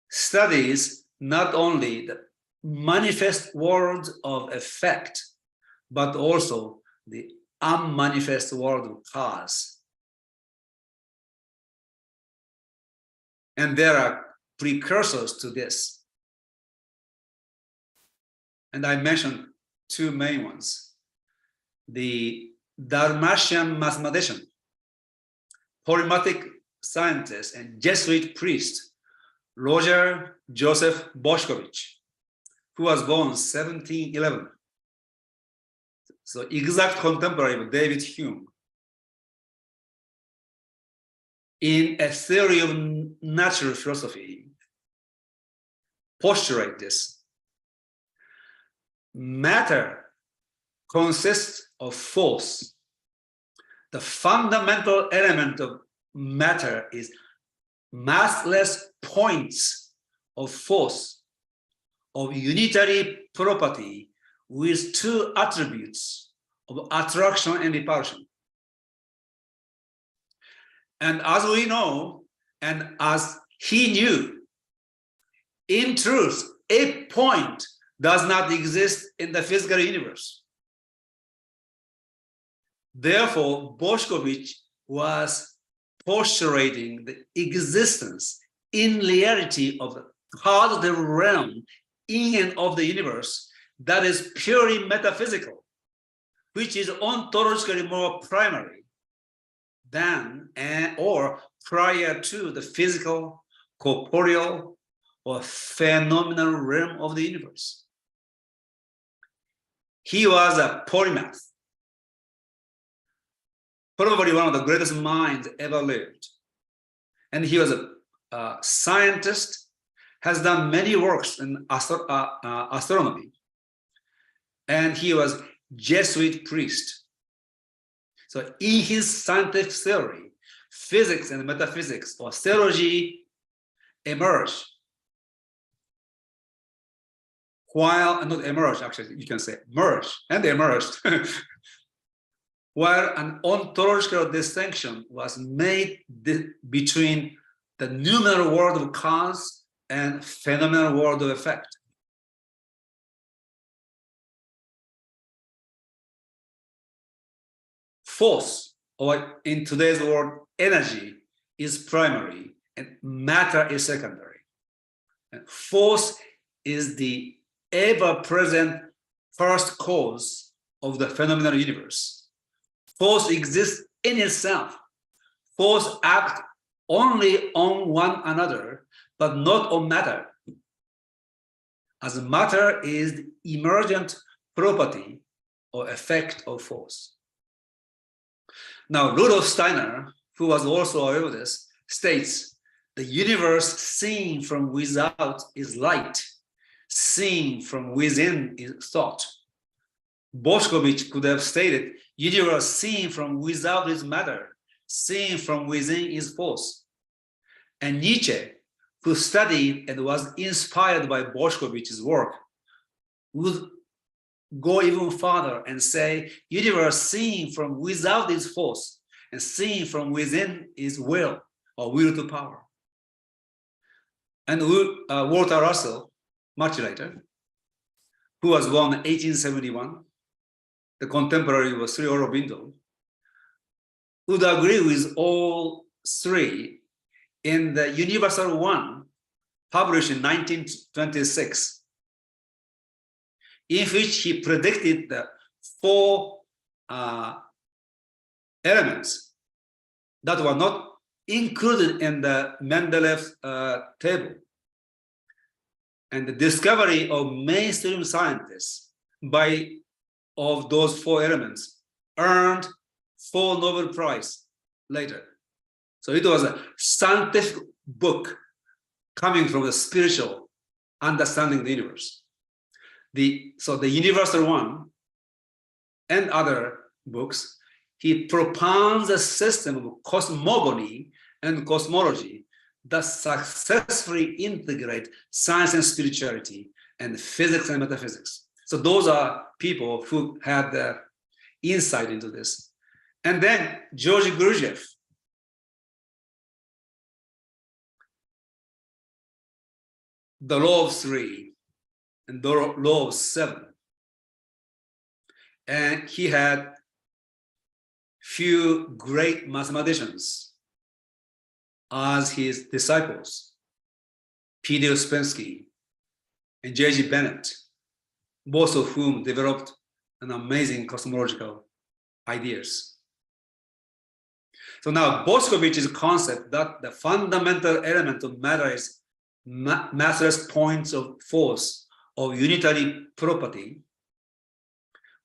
Speaker 2: studies not only the manifest world of effect, but also the unmanifest world of cause. And there are precursors to this. And I mentioned two main ones. The Dalmatian mathematician, polymath scientist, and Jesuit priest, Roger Joseph Boshkovich, who was born 1711. So exact contemporary of David Hume. In a theory of natural philosophy, postulate this. Matter consists of force. The fundamental element of matter is massless points of force of unitary property with two attributes of attraction and repulsion. And as we know, and as he knew, in truth, a point does not exist in the physical universe. Therefore, Boshkovich was postulating the existence in reality of the causative realm in and of the universe that is purely metaphysical, which is ontologically more primary than or prior to the physical, corporeal, or phenomenal realm of the universe. He was a polymath, probably one of the greatest minds ever lived. And he was a scientist, has done many works in astronomy. And he was Jesuit priest. So in his scientific theory, physics and metaphysics or theology emerged. While, not emerged, actually, you can say merged and emerged. While an ontological distinction was made between the noumenal world of cause and phenomenal world of effect. force, or in today's word, energy, is primary and matter is secondary. And force is the ever-present first cause of the phenomenal universe. Force exists in itself. Force acts only on one another, but not on matter, as matter is the emergent property or effect of force. Now, Rudolf Steiner, who was also aware of this, states, the universe seen from without is light, seen from within is thought. Boschkovich could have stated, universe seen from without is matter, seen from within is force. And Nietzsche, who studied and was inspired by Boschkovich's work, would go even further and say, universe seen from without is force, and seen from within is will, or will to power. And Walter Russell, much later, who was born in 1871, the contemporary of Sri Aurobindo, would agree with all three in the Universal One, published in 1926, in which he predicted the four elements that were not included in the Mendeleev table. And the discovery of mainstream scientists of those four elements earned 4 Nobel Prize later. So it was a scientific book coming from the spiritual understanding of the universe. So the Universal One and other books, he propounds a system of cosmogony and cosmology that successfully integrate science and spirituality and physics and metaphysics. So those are people who had the insight into this. And then George Gurdjieff, the law of 3 and the law of 7. And he had few great mathematicians as his disciples, P.D. Ouspensky and J.G. Bennett, both of whom developed an amazing cosmological ideas. So now Boschkovich's concept that the fundamental element of matter is matterless points of force of unitary property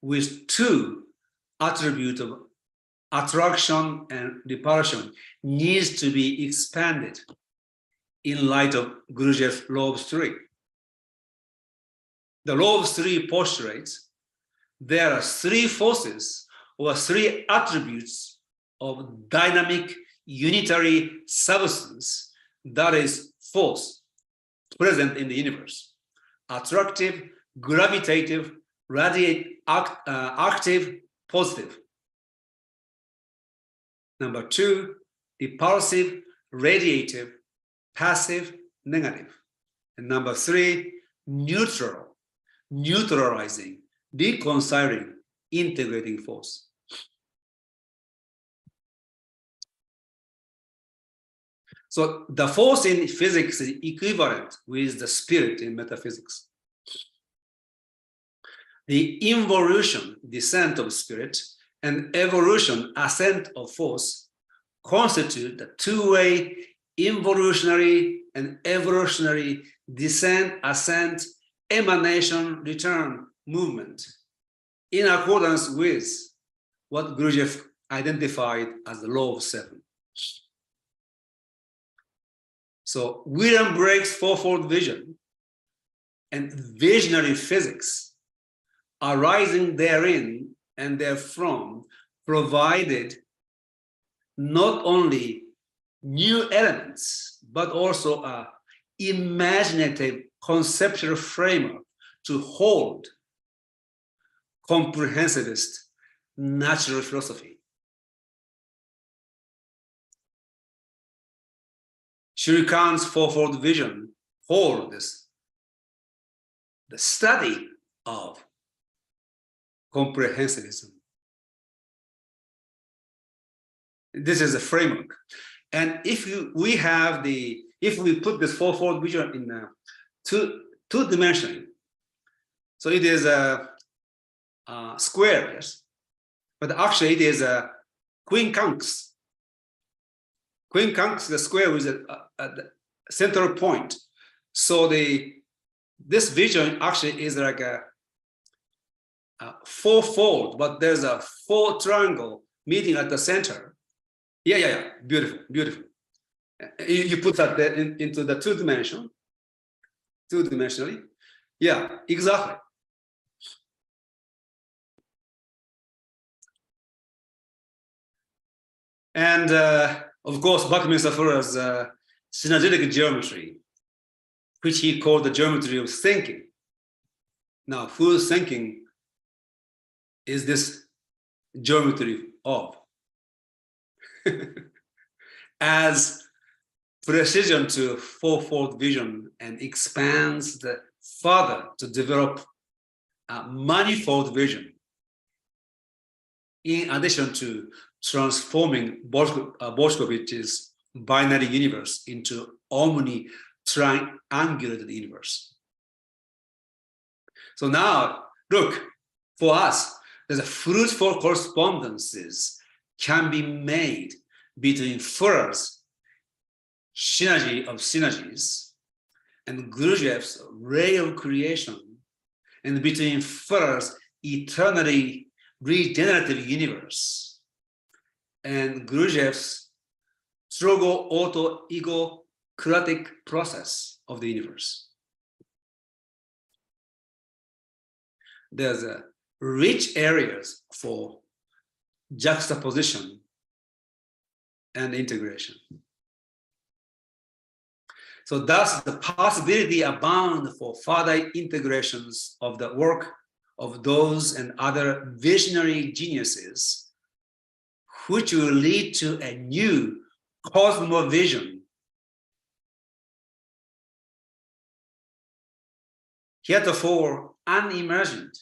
Speaker 2: with 2 attributes of attraction and repulsion needs to be expanded in light of Gurdjieff's law of 3. The law of 3 postulates there are 3 forces or 3 attributes of dynamic unitary substance, that is force, present in the universe: attractive, gravitative, active, positive. Number 2, repulsive, radiative, passive, negative. And number 3, neutral, neutralizing, reconciling, integrating force. So the force in physics is equivalent with the spirit in metaphysics. The involution, descent of spirit, and evolution, ascent of force, constitute the 2-way involutionary and evolutionary descent, ascent, emanation, return movement, in accordance with what Gurdjieff identified as the law of 7. So William Brake's fourfold vision and visionary physics arising therein and therefrom provided not only new elements, but also an imaginative conceptual framework to hold comprehensivist natural philosophy. Sri Khan's fourfold vision hold this, the study of comprehensivism. This is a framework. And if we put this fourfold vision in two-dimensionally, so it is a square, yes, but actually it is a quincunx. Quincunx, the square with the central point. So this vision actually is like a fourfold, but there's a four triangle meeting at the center. Yeah. Beautiful. You put that into the two-dimensionally. Yeah, exactly. And of course, Buckminster Fuller's synergetic geometry, which he called the geometry of thinking. Now, whose thinking is this geometry of? As precision to fourfold vision and expands further to develop a manifold vision, in addition to transforming Boshkovich's binary universe into omni-triangulated universe. So now, look, for us, there's a fruitful correspondences can be made between Fuller's synergy of synergies and Gurdjieff's ray of creation, and between Fuller's eternally regenerative universe and Gurdjieff's struggle auto-egocratic process of the universe. There's rich areas for juxtaposition and integration. So thus the possibility abound for further integrations of the work of those and other visionary geniuses, which will lead to a new cosmovision, heretofore unimagined,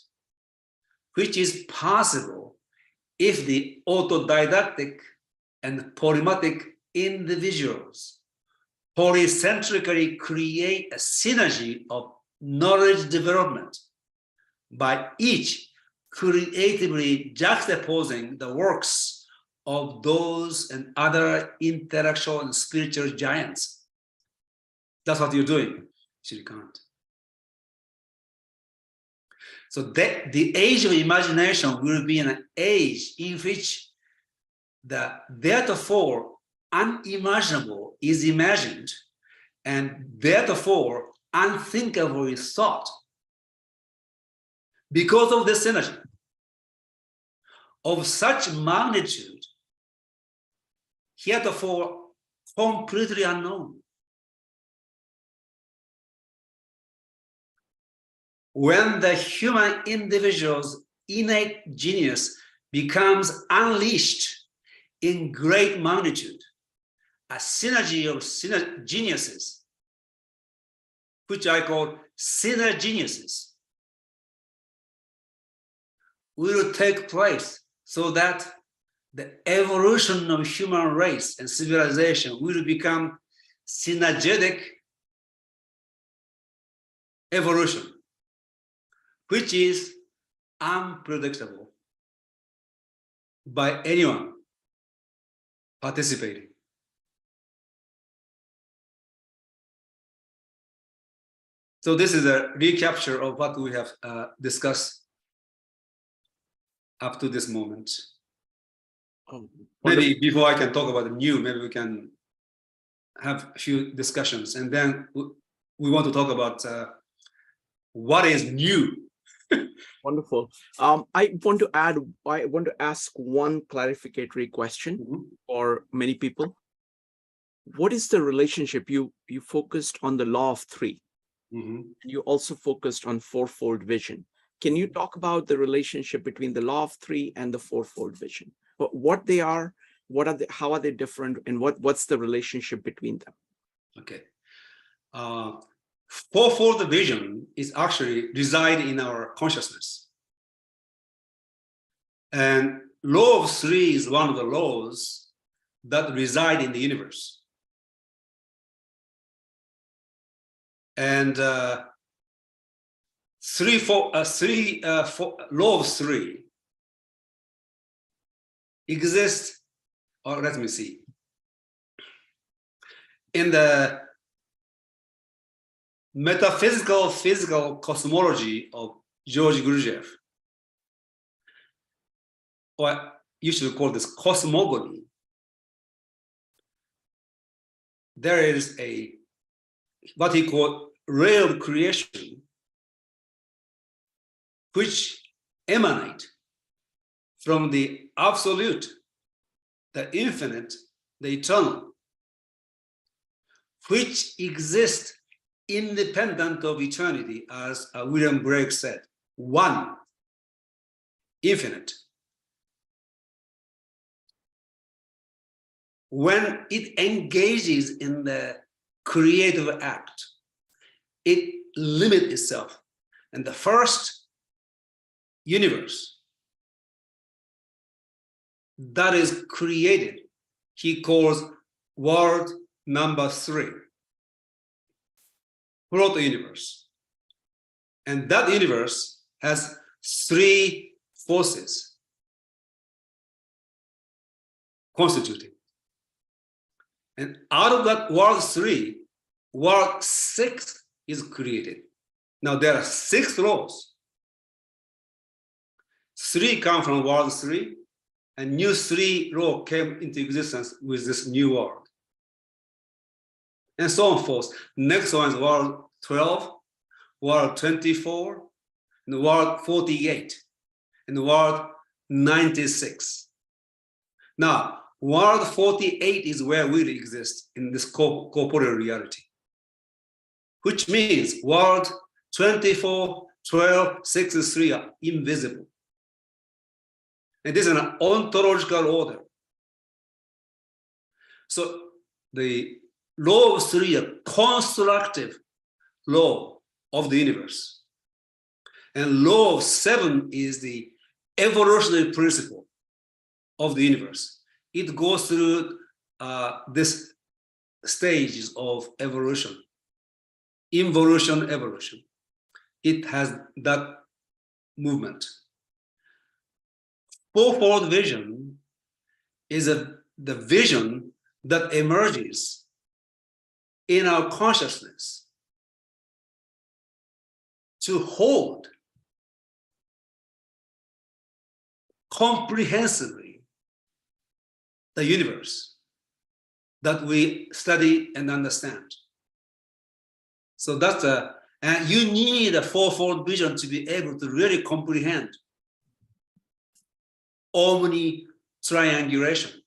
Speaker 2: which is possible if the autodidactic and polymatic individuals polycentrically create a synergy of knowledge development by each creatively juxtaposing the works of those and other intellectual and spiritual giants. That's what you're doing, Shrikant. So the age of imagination will be an age in which the theretofore unimaginable is imagined, and therefore unthinkable is thought. Because of this synergy of such magnitude, heretofore completely unknown. When the human individual's innate genius becomes unleashed in great magnitude, a synergy of geniuses, which I call synergeniuses, will take place so that the evolution of human race and civilization will become synergetic evolution, which is unpredictable by anyone participating. So this is a recapture of what we have discussed up to this moment. Maybe before I can talk about the new, maybe we can have a few discussions, and then we want to talk about what is new.
Speaker 1: Wonderful. I want to ask one clarificatory question for many people. What is the relationship? You focused on the law of three. You also focused on fourfold vision. Can you talk about the relationship between the law of three and the fourfold vision? What they are, how are they different, and what's the relationship between them?
Speaker 2: Okay. Fourfold vision is actually reside in our consciousness. And law of three is one of the laws that reside in the universe. And law of three exists, or let me see. In the metaphysical physical cosmology of George Gurdjieff, or you should call this cosmogony, there is a what he called ray of creation, which emanate from the absolute, the infinite, the eternal, which exist independent of eternity, as William Bragg said, one, infinite. When it engages in the creative act, it limits itself. And the first universe that is created, he calls world number 3, proto-universe. And that universe has 3 forces constituting. And out of that world 3, world 6 is created. Now there are 6 laws. 3 come from world 3, and new 3 law came into existence with this new world. And so on forth. Next one is world 12, world 24, and world 48, and world 96. Now, world 48 is where we exist in this corporeal reality, which means world 24, 12, 6, and 3 are invisible. And this is an ontological order. So the law of 3 is a constructive law of the universe. And law of 7 is the evolutionary principle of the universe. It goes through this stages of evolution, involution, evolution. It has that movement. Fourfold vision is the vision that emerges in our consciousness to hold comprehensively the universe that we study and understand. So that's and you need a fourfold vision to be able to really comprehend omni-triangulation.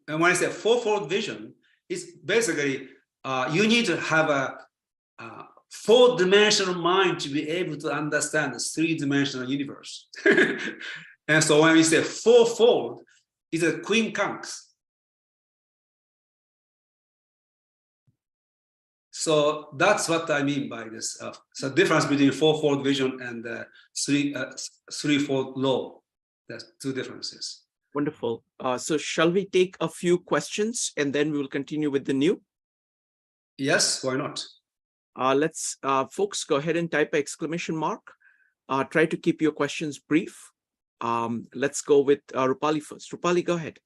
Speaker 2: And when I say fourfold vision, it's basically you need to have a 4-dimensional mind to be able to understand the 3-dimensional universe. And so when we say fourfold, it's a quincunx. So that's what I mean by this. So difference between fourfold vision and threefold law. There's 2 differences.
Speaker 1: Wonderful. So shall we take a few questions and then we will continue with the new?
Speaker 2: Yes, why not?
Speaker 1: Let's, folks, go ahead and type exclamation mark. Try to keep your questions brief. Let's go with Rupali first. Rupali, go ahead.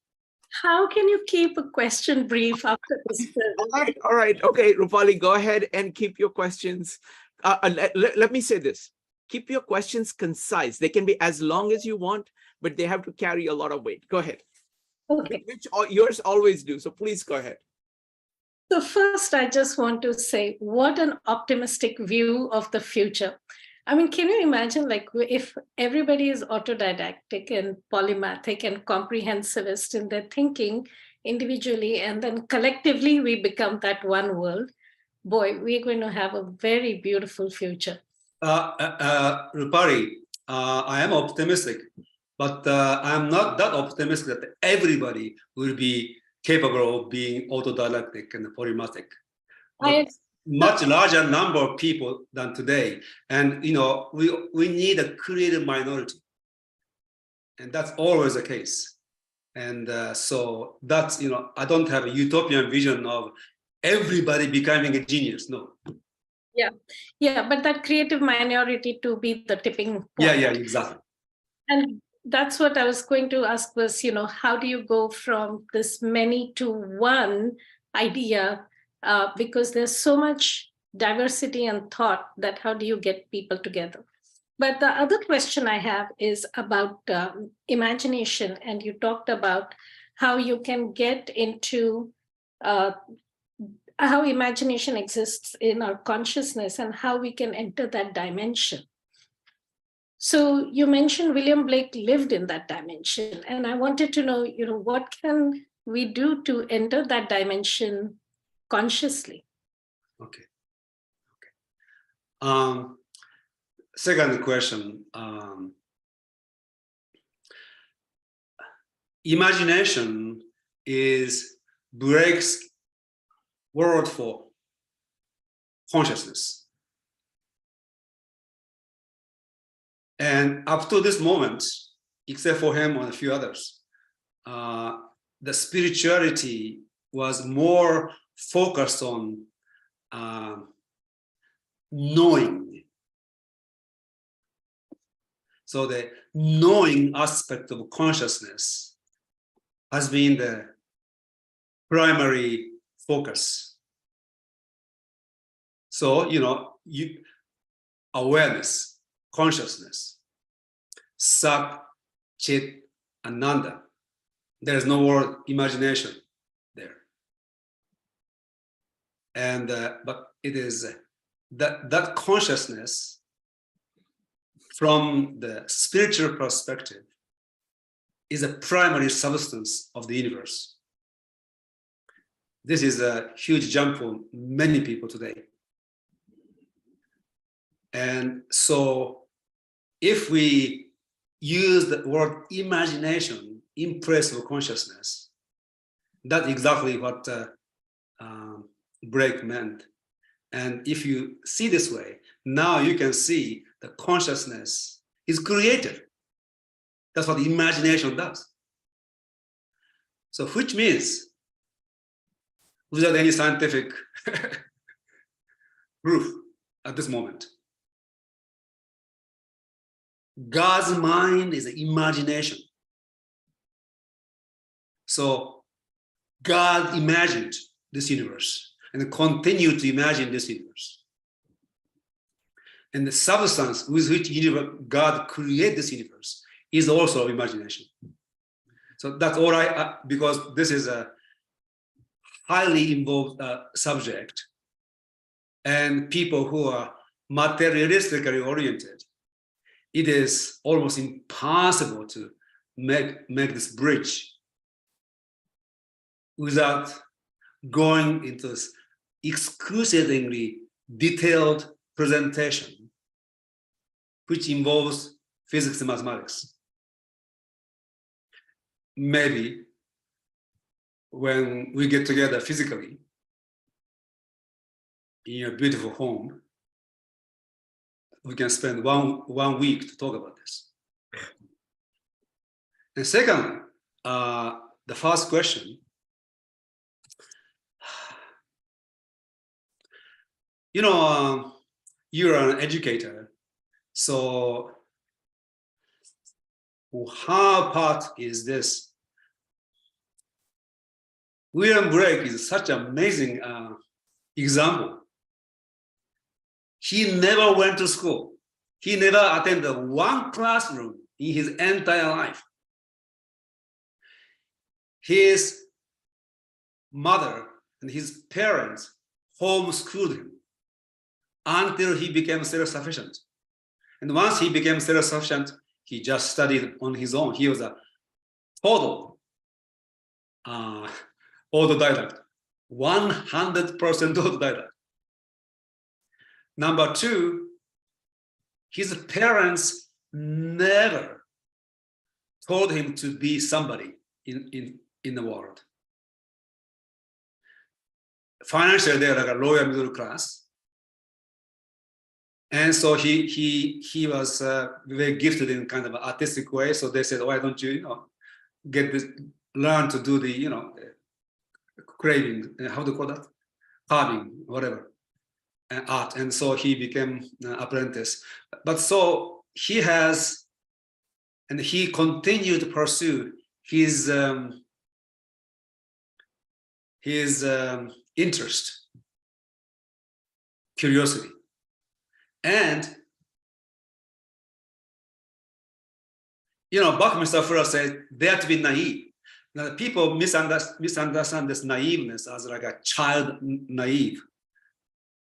Speaker 3: How can you keep a question brief after this?
Speaker 1: All right. Okay, Rupali, go ahead and keep your questions. Let me say this. Keep your questions concise. They can be as long as you want, but they have to carry a lot of weight. Go ahead.
Speaker 3: Okay.
Speaker 1: Which yours always do. So please go ahead.
Speaker 3: So first, I just want to say, what an optimistic view of the future. I mean, can you imagine, like, if everybody is autodidactic and polymathic and comprehensivist in their thinking individually, and then collectively we become that one world, boy, we're going to have a very beautiful future.
Speaker 2: Rupali, I am optimistic, but I'm not that optimistic that everybody will be capable of being autodidactic and polymathic. Much larger number of people than today, and we need a creative minority, and that's always the case. And so that's, I don't have a utopian vision of everybody becoming a genius. No.
Speaker 3: Yeah, but that creative minority to be the tipping point.
Speaker 2: Yeah, exactly.
Speaker 3: And that's what I was going to ask was, how do you go from this many to one idea? Because there's so much diversity and thought that how do you get people together? But the other question I have is about imagination. And you talked about how you can get into how imagination exists in our consciousness and how we can enter that dimension. So you mentioned William Blake lived in that dimension, and I wanted to know, what can we do to enter that dimension consciously?
Speaker 2: Okay. Second question. Imagination is Blake's word for consciousness. And up to this moment, except for him and a few others, the spirituality was more focused on knowing. So the knowing aspect of consciousness has been the primary focus. So, awareness, consciousness, Sat, Chit, Ananda. There's no word imagination there. And but it is that consciousness from the spiritual perspective is a primary substance of the universe. This is a huge jump for many people today. And so if we use the word imagination in place of consciousness, that's exactly what Blake meant. And if you see this way, now you can see the consciousness is created. That's what imagination does. So which means, without any scientific proof at this moment, God's mind is an imagination. So God imagined this universe and continued to imagine this universe. And the substance with which God created this universe is also imagination. So that's all because this is a highly involved subject, and people who are materialistically oriented, it is almost impossible to make this bridge without going into this excruciatingly detailed presentation, which involves physics and mathematics. Maybe when we get together physically in your beautiful home, we can spend one week to talk about this. And second, the first question, you're an educator, so how part is this? William Blake is such an amazing example. He never went to school. He never attended one classroom in his entire life. His mother and his parents homeschooled him until he became self-sufficient. And once he became self-sufficient, he just studied on his own. He was a total autodidact, 100% autodidact. Number two, his parents never told him to be somebody in the world. Financially, they're like a lower middle class. And so he was very gifted in kind of an artistic way. So they said, why don't you, get learn to do the, craving, how do you call that? Carving, whatever, art. And so he became an apprentice. But so he has, and he continued to pursue his interest, curiosity. And, Buckminster Fuller said, dare to be naive. Now, people misunderstand this naiveness as like a child naive.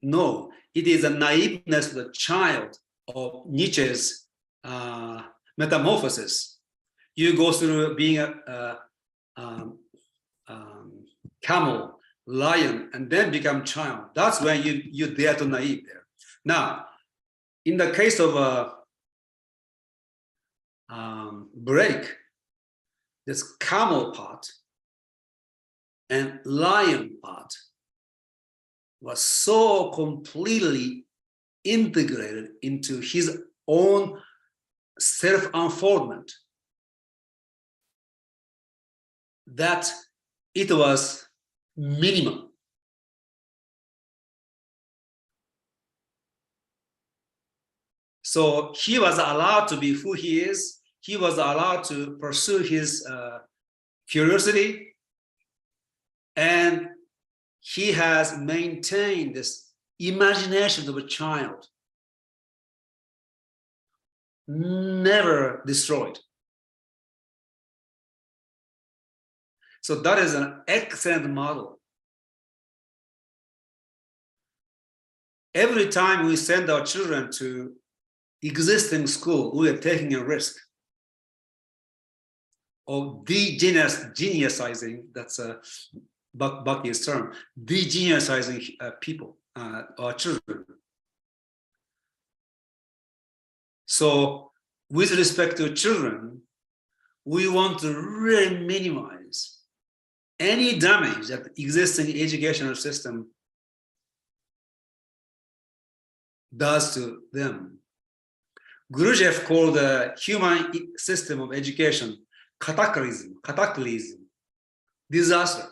Speaker 2: No, it is a naiveness of the child of Nietzsche's metamorphosis. You go through being a camel, lion, and then become child. That's when you dare to naive there. Now, in the case of break, this camel part and lion part was so completely integrated into his own self-unfoldment that it was minimum. So he was allowed to be who he is. He was allowed to pursue his curiosity, and he has maintained this imagination of a child, never destroyed. So that is an excellent model. Every time we send our children to existing school, we are taking a risk of de-geniusizing, that's Bucky's term, de-geniusizing people, our children. So with respect to children, we want to really minimize any damage that the existing educational system does to them. Gurujev called the human system of education cataclysm, disaster,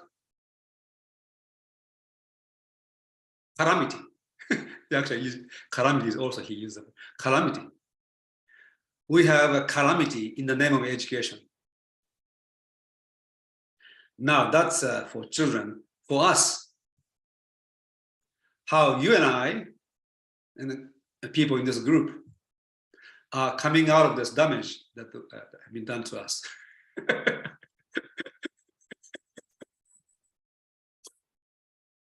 Speaker 2: calamity. Actually, calamity is also he used calamity. We have a calamity in the name of education. Now that's for children. For us, how you and I and the people in this group are coming out of this damage that have been done to us.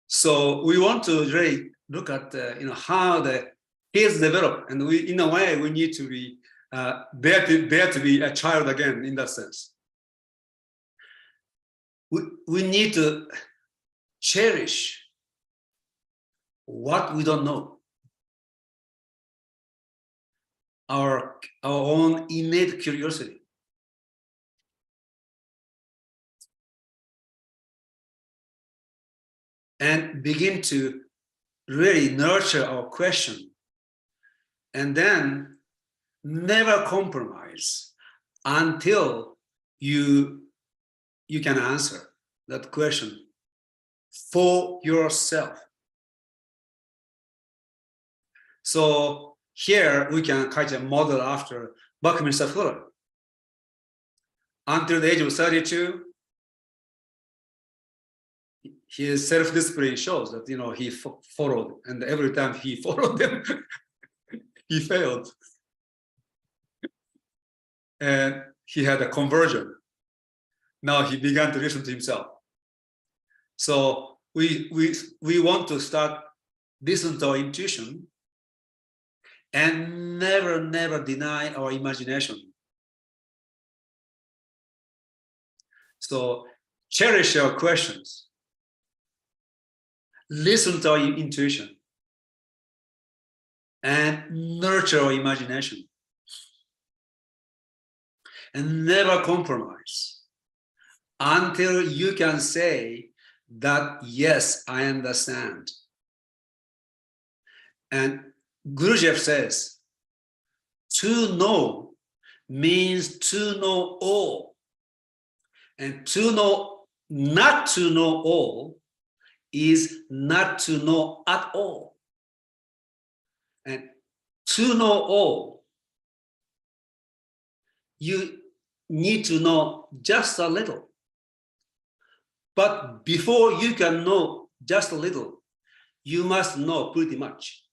Speaker 2: So we want to really look at how the kids develop, and we, in a way, we need to be dare to be a child again in that sense. We need to cherish what we don't know, our own innate curiosity. And begin to really nurture our question, and then never compromise until you can answer that question for yourself. So here we can kind of model after Buckminster Fuller. Until the age of 32, his self-discipline shows that he followed, and every time he followed them, he failed, and he had a conversion. Now he began to listen to himself. So we want to start listen to our intuition, and never deny our imagination. So cherish your questions. Listen to our intuition and nurture our imagination, and never compromise until you can say that, yes, I understand. And Gurujev says, to know means to know all. And to know, not to know all, is not to know at all. And to know all, you need to know just a little. But before you can know just a little, you must know pretty much.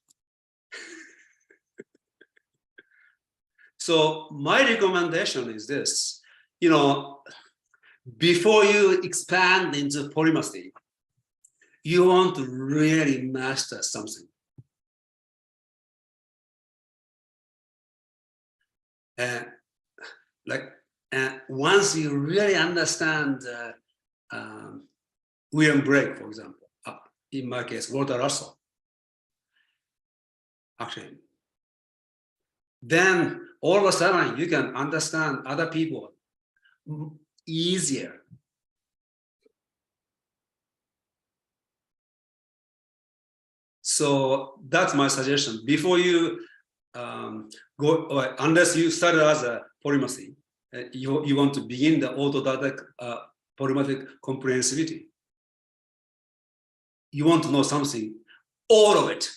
Speaker 2: So my recommendation is this, before you expand into polymathy, you want to really master something. And once you really understand William Blake, for example, in my case, Walter Russell, actually, then all of a sudden you can understand other people easier. So that's my suggestion. Before you go, unless you started as a polymathy, you want to begin the autodidact polymathic comprehensivity. You want to know something, all of it.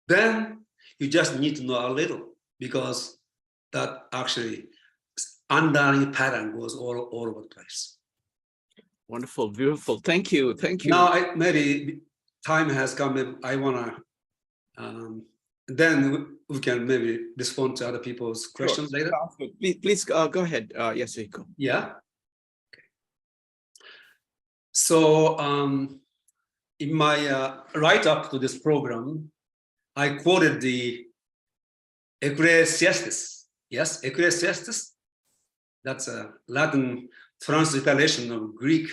Speaker 2: Then you just need to know a little, because that actually underlying pattern goes all over the place.
Speaker 1: Wonderful, beautiful. Thank you. Thank you.
Speaker 2: Now, maybe time has come. I want to, then we can maybe respond to other people's questions later.
Speaker 1: Please go ahead, Yasuhiko.
Speaker 2: Yeah. Okay. So in my write-up to this program, I quoted the Ecclesiastes. Yes, Ecclesiastes. That's a Latin transliteration of Greek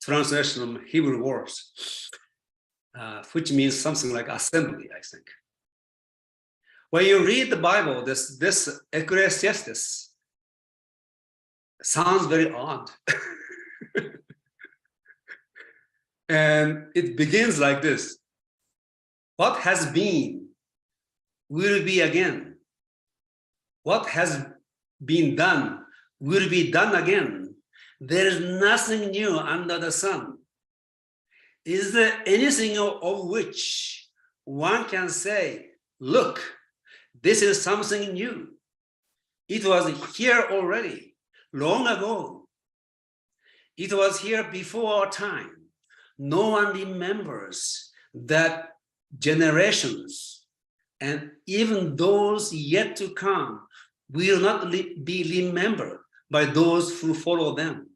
Speaker 2: translation of Hebrew words, which means something like assembly, I think. When you read the Bible, this Ecclesiastes sounds very odd. And it begins like this: what has been will be again. What has been done will be done again. There is nothing new under the sun. Is there anything of which one can say, look, this is something new? It was here already, long ago. It was here before our time. No one remembers that generations and even those yet to come will not be remembered by those who follow them.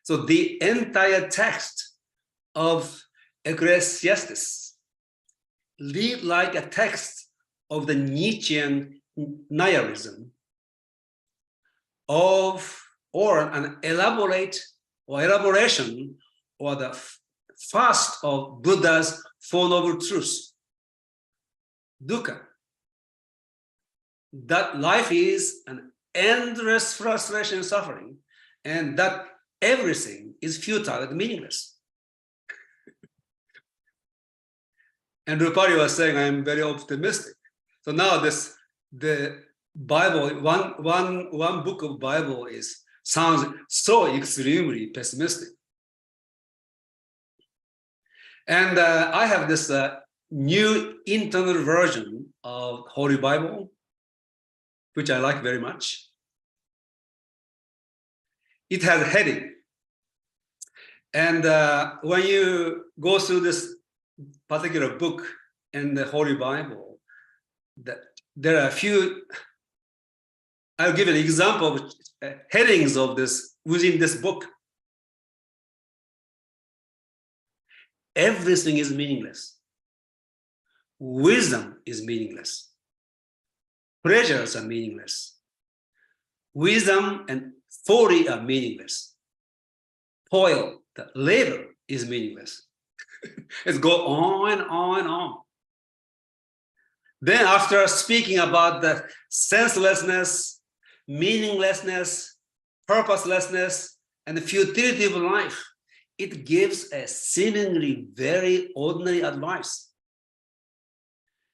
Speaker 2: So the entire text of Ecclesiastes read like a text of the Nietzschean nihilism or an elaboration or the fast of Buddha's Four Noble Truths, dukkha. That life is an endless frustration and suffering, and that everything is futile and meaningless. And Rupari was saying, I am very optimistic. So now the Bible, one book of Bible sounds so extremely pessimistic. And I have this new internal version of Holy Bible, which I like very much. It has a heading. And when you go through this particular book in the Holy Bible, there are a few, I'll give an example of headings of this within this book. Everything is meaningless. Wisdom is meaningless. Pleasures are meaningless. Wisdom and folly are meaningless. Toil, the labor, is meaningless. It goes on and on and on. Then after speaking about the senselessness, meaninglessness, purposelessness, and the futility of life, it gives a seemingly very ordinary advice.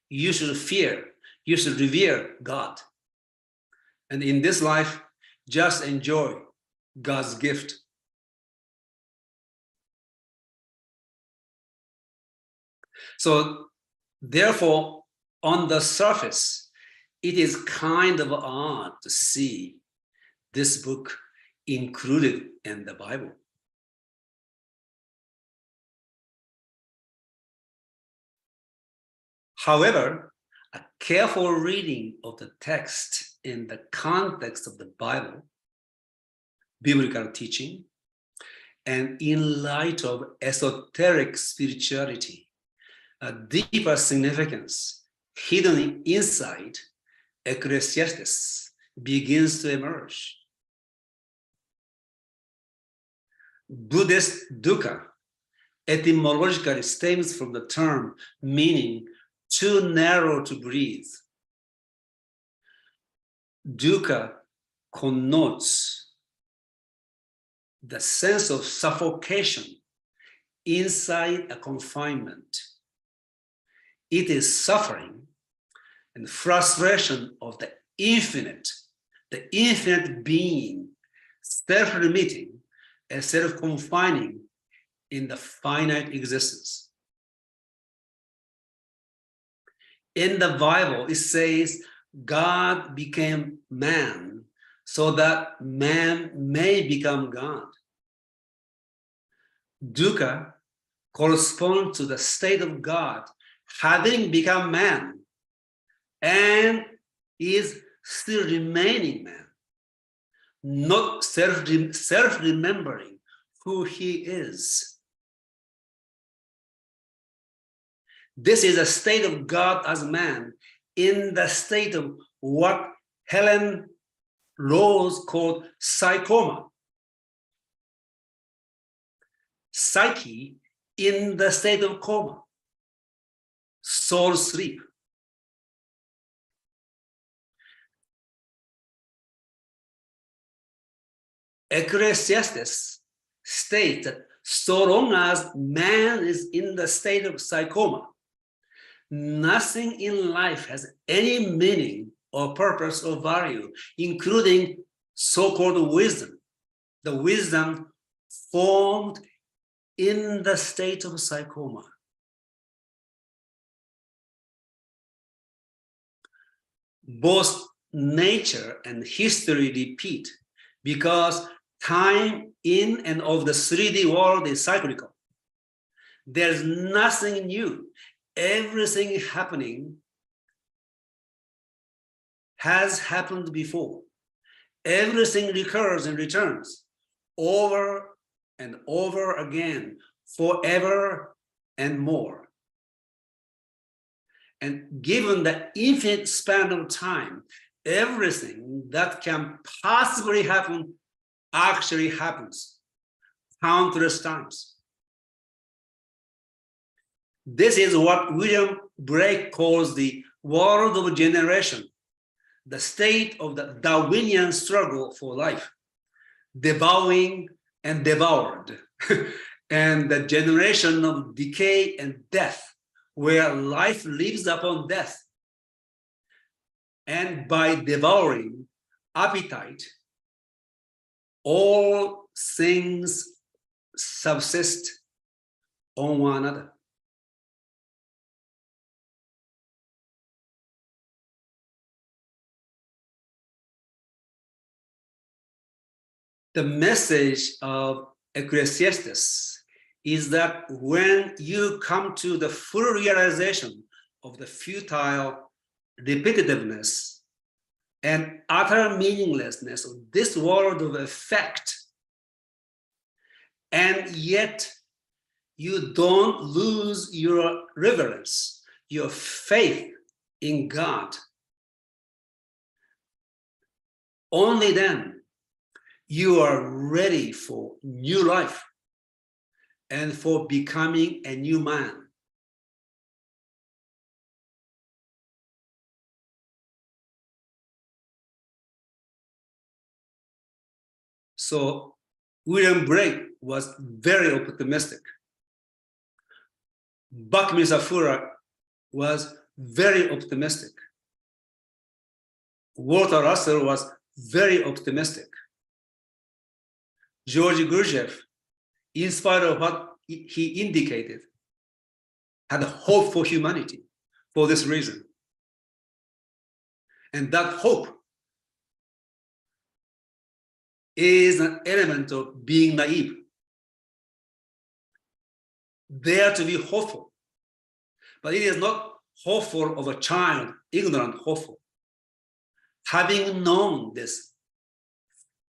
Speaker 2: You should fear, you should revere God. And in this life, just enjoy God's gift. So therefore, on the surface, it is kind of odd to see this book included in the Bible. However, a careful reading of the text in the context of the Bible, biblical teaching, and in light of esoteric spirituality, a deeper significance hidden inside Ecclesiastes begins to emerge. Buddhist dukkha etymologically stems from the term meaning too narrow to breathe. Dukkha connotes the sense of suffocation inside a confinement. It is suffering and frustration of the infinite being, self-limiting and self-confining in the finite existence. In the Bible, it says, God became man so that man may become God. Dukkha corresponds to the state of God having become man and is still remaining man, not self-remembering who he is. This is a state of God as man in the state of what Helen Rose called psychoma. Psyche in the state of coma, soul sleep. Ecclesiastes states that so long as man is in the state of psychoma, nothing in life has any meaning or purpose or value, including so-called wisdom, the wisdom formed in the state of psychoma. Both nature and history repeat because time in and of the 3D world is cyclical. There's nothing new. Everything happening has happened before. Everything recurs and returns over and over again, forever and more. And given the infinite span of time, everything that can possibly happen actually happens countless times. This is what William Blake calls the world of generation, the state of the Darwinian struggle for life, devouring and devoured, and the generation of decay and death, where life lives upon death. And by devouring appetite, all things subsist on one another. The message of Ecclesiastes is that when you come to the full realization of the futile repetitiveness and utter meaninglessness of this world of effect, and yet you don't lose your reverence, your faith in God, only then you are ready for new life and for becoming a new man. So William Blake was very optimistic. Buckminster was very optimistic. Walter Russell was very optimistic. George Gurdjieff, in spite of what he indicated, had hope for humanity for this reason. And that hope is an element of being naive. Dare to be hopeful. But it is not hopeful of a child, ignorant hopeful. Having known this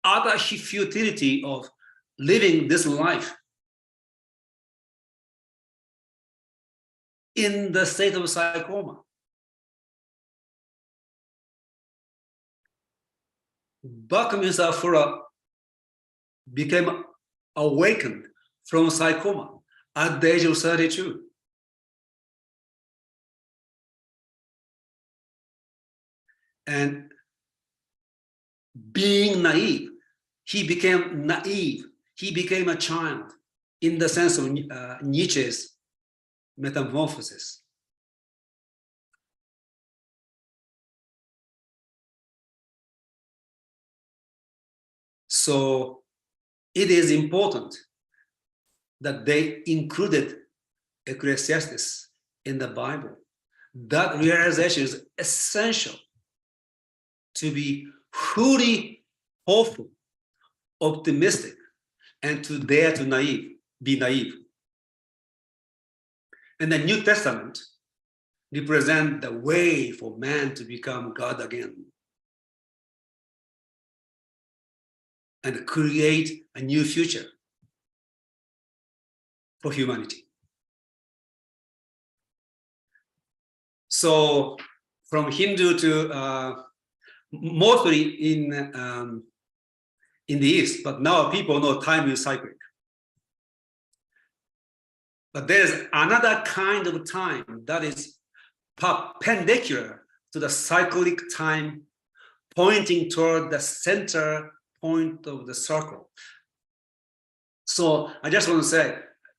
Speaker 2: utter futility of living this life in the state of psychoma. Buckminster Fuller became awakened from psychoma at the age of 32. And being naive, he became naive. He became a child in the sense of Nietzsche's metamorphosis. So it is important that they included Ecclesiastes in the Bible. That realization is essential to be fully hopeful, optimistic, and to dare to be naive. And the New Testament represents the way for man to become God again and create a new future for humanity. So from Hindu to mostly in the East, but now people know time is cyclic. But there's another kind of time that is perpendicular to the cyclic time, pointing toward the center point of the circle. So I just want to say,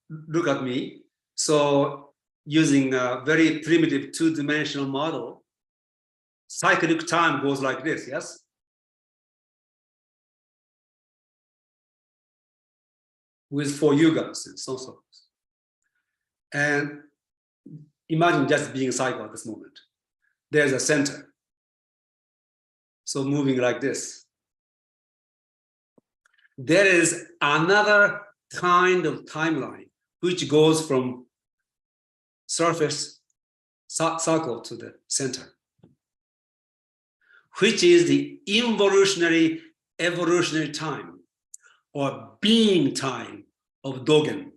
Speaker 2: look at me. So using a very primitive two-dimensional model, cyclic time goes like this, yes? With 4 yugas and so on. And imagine just being a cycle at this moment. There's a center. So moving like this. There is another kind of timeline which goes from surface circle to the center, which is the involutionary evolutionary time or being time of Dogen,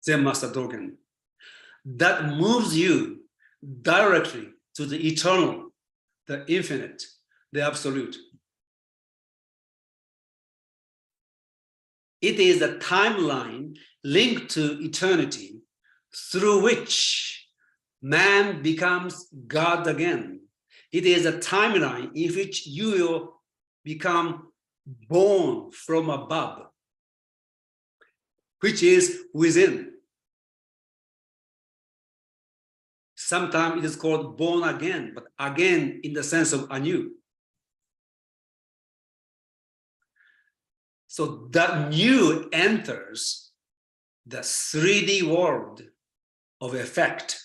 Speaker 2: Zen Master Dogen, that moves you directly to the eternal, the infinite, the absolute. It is a timeline linked to eternity through which man becomes God again. It is a timeline in which you will become born from above, which is within. Sometimes it is called born again, but again in the sense of anew. So that new enters the 3D world of effect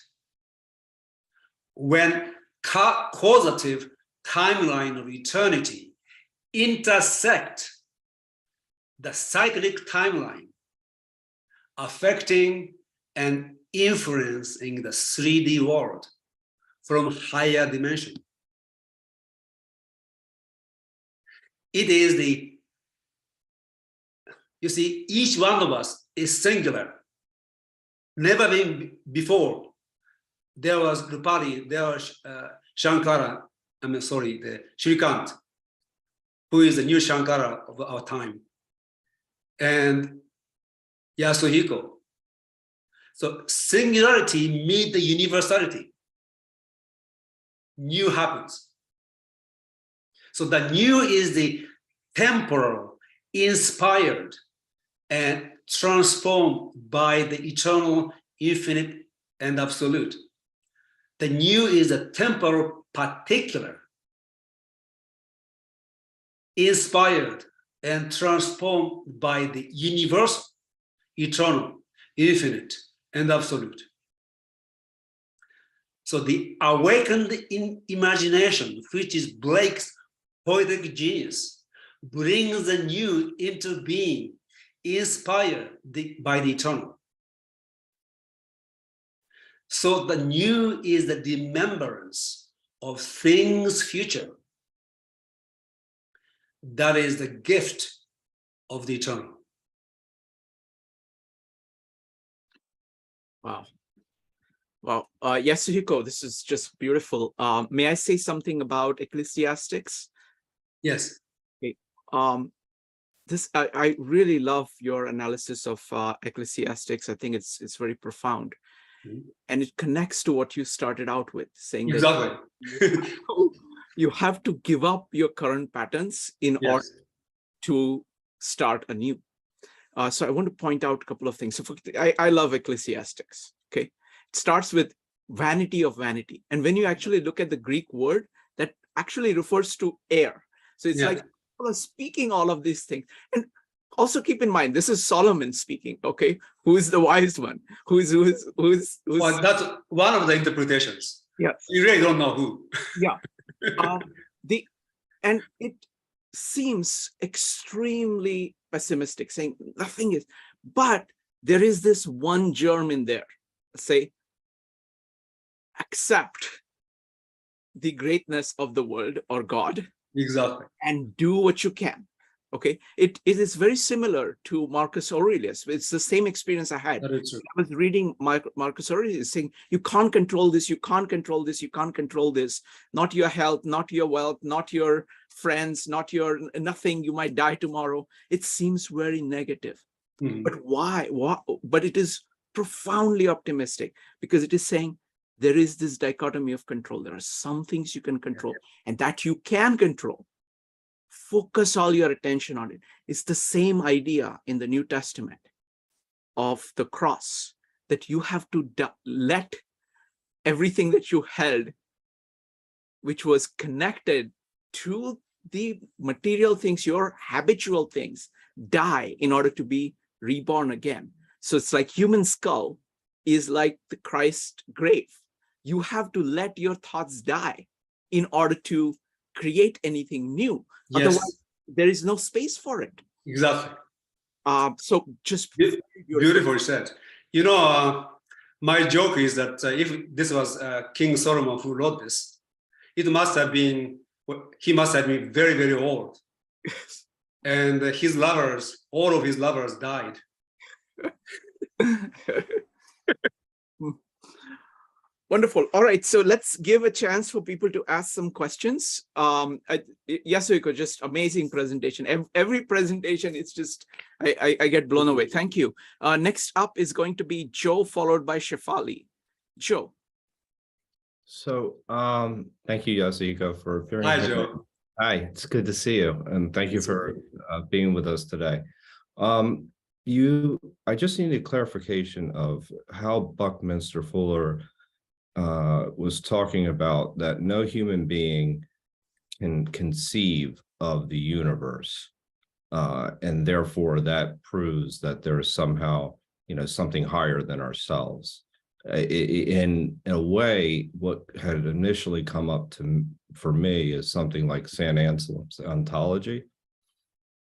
Speaker 2: when causative timeline of eternity intersect the cyclic timeline, affecting and influencing the 3D world from higher dimension. It is you see, each one of us is singular. Never been before. There was Rupali, there was Shankara, the Shrikant, who is the new Shankara of our time, and Yasuhiko. So singularity meets the universality. New happens. So the new is the temporal, inspired, and transformed by the eternal, infinite, and absolute. The new is a temporal particular. inspired, and transformed by the universal, eternal, infinite, and absolute. So the awakened imagination, which is Blake's poetic genius, brings the new into being, inspired by the eternal. So the new is the remembrance of things future. That is the gift of the eternal.
Speaker 1: Wow. Wow. Yasuhiko, this is just beautiful. May I say something about ecclesiastics?
Speaker 2: Yes.
Speaker 1: Okay. I really love your analysis of ecclesiastics. I think it's very profound.
Speaker 2: Mm-hmm.
Speaker 1: And it connects to what you started out with, saying
Speaker 2: Exactly.
Speaker 1: that you have to give up your current patterns in order to start anew. So I want to point out a couple of things. So I love ecclesiastics. Okay, it starts with vanity of vanity, and when you actually look at the Greek word, that actually refers to air. So it's like people are speaking all of these things, and also keep in mind this is Solomon speaking. Okay, who is the wise one? Who's
Speaker 2: Well, that's one of the interpretations.
Speaker 1: Yeah,
Speaker 2: you really don't know who.
Speaker 1: Yeah, and it seems extremely pessimistic, saying nothing is, but there is this one germ in there. Say, accept the greatness of the world or God.
Speaker 2: Exactly.
Speaker 1: And do what you can. Okay, it is very similar to Marcus Aurelius. It's the same experience I had.
Speaker 2: That is true.
Speaker 1: I was reading Marcus Aurelius saying, you can't control this, you can't control this, you can't control this. Not your health, not your wealth, not your friends, not your nothing, you might die tomorrow. It seems very negative.
Speaker 2: Mm-hmm.
Speaker 1: But why? But it is profoundly optimistic, because it is saying there is this dichotomy of control. There are some things you can control, and that you can control. Focus all your attention on it. It's the same idea in the New Testament of the cross, that you have to let everything that you held, which was connected to the material things, your habitual things, die in order to be reborn again. So it's like human skull is like the Christ grave. You have to let your thoughts die in order to create anything new.
Speaker 2: Yes.
Speaker 1: Otherwise, there is no space for it.
Speaker 2: Exactly.
Speaker 1: So just
Speaker 2: beautiful said. You know, my joke is that if this was King Solomon who wrote this, he must have been very, very old. And his lovers, all of his lovers died.
Speaker 1: Wonderful. All right, so let's give a chance for people to ask some questions. Yasuhiko, just amazing presentation. Every presentation, it's just, I get blown away. Thank you. Next up is going to be Joe, followed by Shefali. Joe.
Speaker 4: So, thank you, Yasuhiko, for appearing.
Speaker 2: Hi, Joe.
Speaker 4: Hi, it's good to see you, and thank you for being with us today. I just needed clarification of how Buckminster Fuller was talking about that no human being can conceive of the universe, and therefore that proves that there is somehow, something higher than ourselves. In a way, what had initially come up for me is something like St. Anselm's ontology,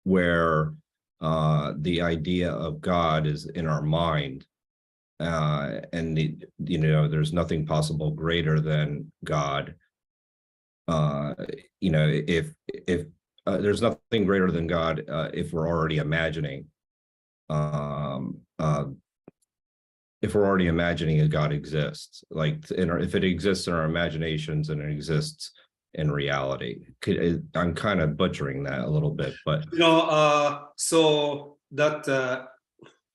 Speaker 4: where the idea of God is in our mind, and there's nothing possible greater than God. If there's nothing greater than God, if we're already imagining. If we're already imagining a God exists, if it exists in our imaginations and it exists in reality. I'm kind of butchering that a little bit, but
Speaker 2: so that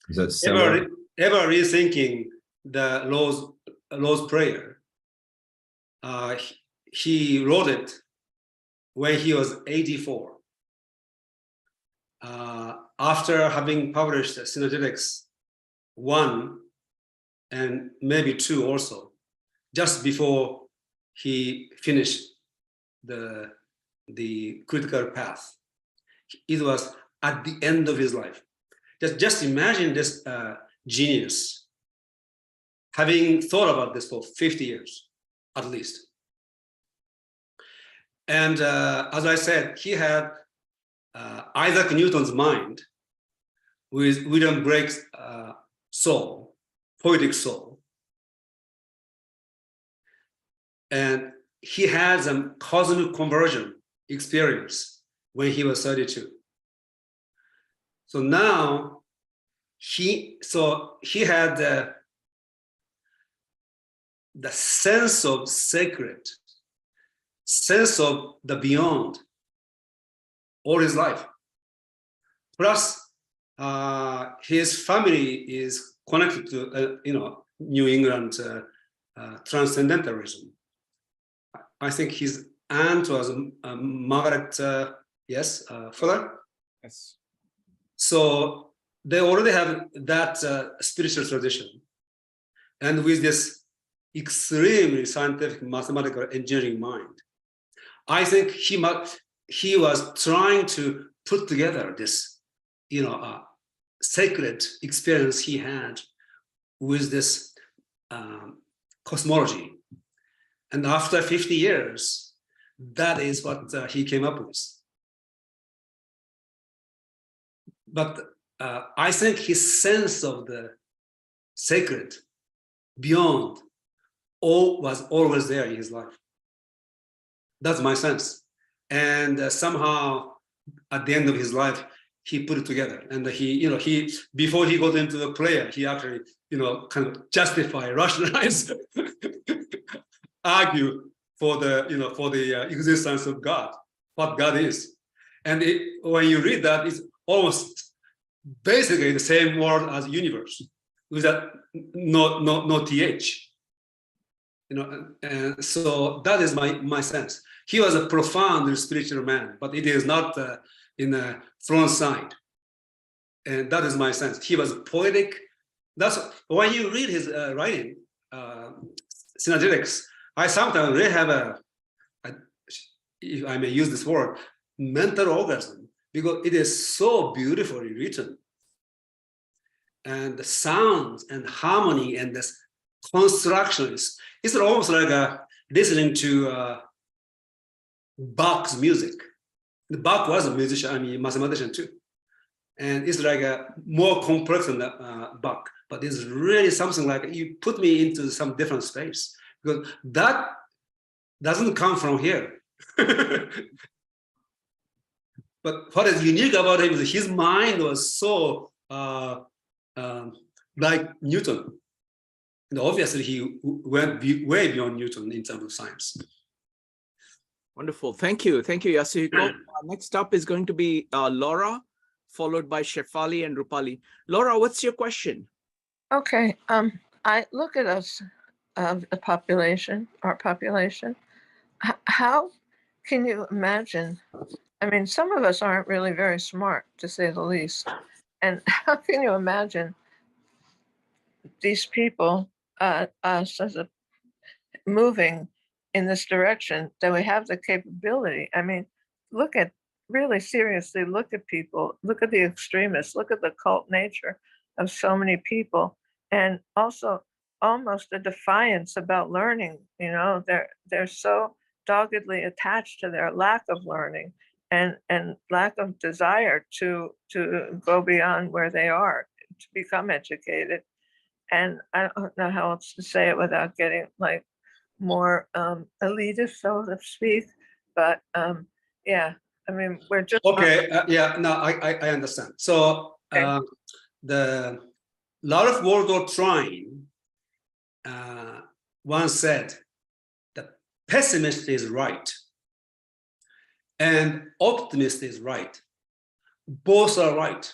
Speaker 4: is that similar?
Speaker 2: Ever rethinking the Lord's Prayer, he wrote it when he was 84. After having published Synergetics 1 and maybe 2 also, just before he finished the critical path. it was at the end of his life. Just imagine this genius having thought about this for 50 years, at least. And as I said, he had Isaac Newton's mind with William Blake's soul, poetic soul. And he had some cosmic conversion experience when he was 32. So now he had the sense of sacred, sense of the beyond all his life. Plus, his family is connected to New England transcendentalism. I think his aunt was Margaret, Fuller.
Speaker 1: Yes.
Speaker 2: So they already have that spiritual tradition, and with this extremely scientific, mathematical, engineering mind, I think he was trying to put together this, sacred experience he had with this cosmology. And after 50 years, that is what he came up with. But I think his sense of the sacred, beyond, was always there in his life. That's my sense. And somehow, at the end of his life, he put it together. And he before he got into the prayer, he actually, kind of justify, rationalize, argue for the existence of God, what God is. And when you read that, it's almost basically the same word as universe, with that no th. And so that is my sense. He was a profound spiritual man, but it is not in the front side. And that is my sense. He was poetic. That's when you read his writing, synergetics. I sometimes really have if I may use this word, mental orgasm, because it is so beautifully written. And the sounds and harmony and this construction it's almost like listening to Bach's music. Bach was a musician, mathematician too. And it's like more complex than Bach, but it's really something like you put me into some different space, because that doesn't come from here. But what is unique about him is his mind was so like Newton. And obviously, he went way beyond Newton in terms of science.
Speaker 1: Wonderful. Thank you. Thank you, Yasuhiko. Next up is going to be Laura, followed by Shefali and Rupali. Laura, what's your question?
Speaker 5: Okay. I look at us, the population, our population. How can you imagine? I mean, some of us aren't really very smart, to say the least. And how can you imagine these people, us as moving in this direction, that we have the capability? I mean, really seriously look at people, look at the extremists, look at the cult nature of so many people, and also almost a defiance about learning. They're so doggedly attached to their lack of learning and lack of desire to go beyond where they are, to become educated. And I don't know how else to say it without getting like more elitist, so to speak. But yeah, I mean, we're just
Speaker 2: okay. I understand. So
Speaker 5: Okay.
Speaker 2: the Ralph Waldo Trine once said, "The pessimist is right, and optimist is right. Both are right."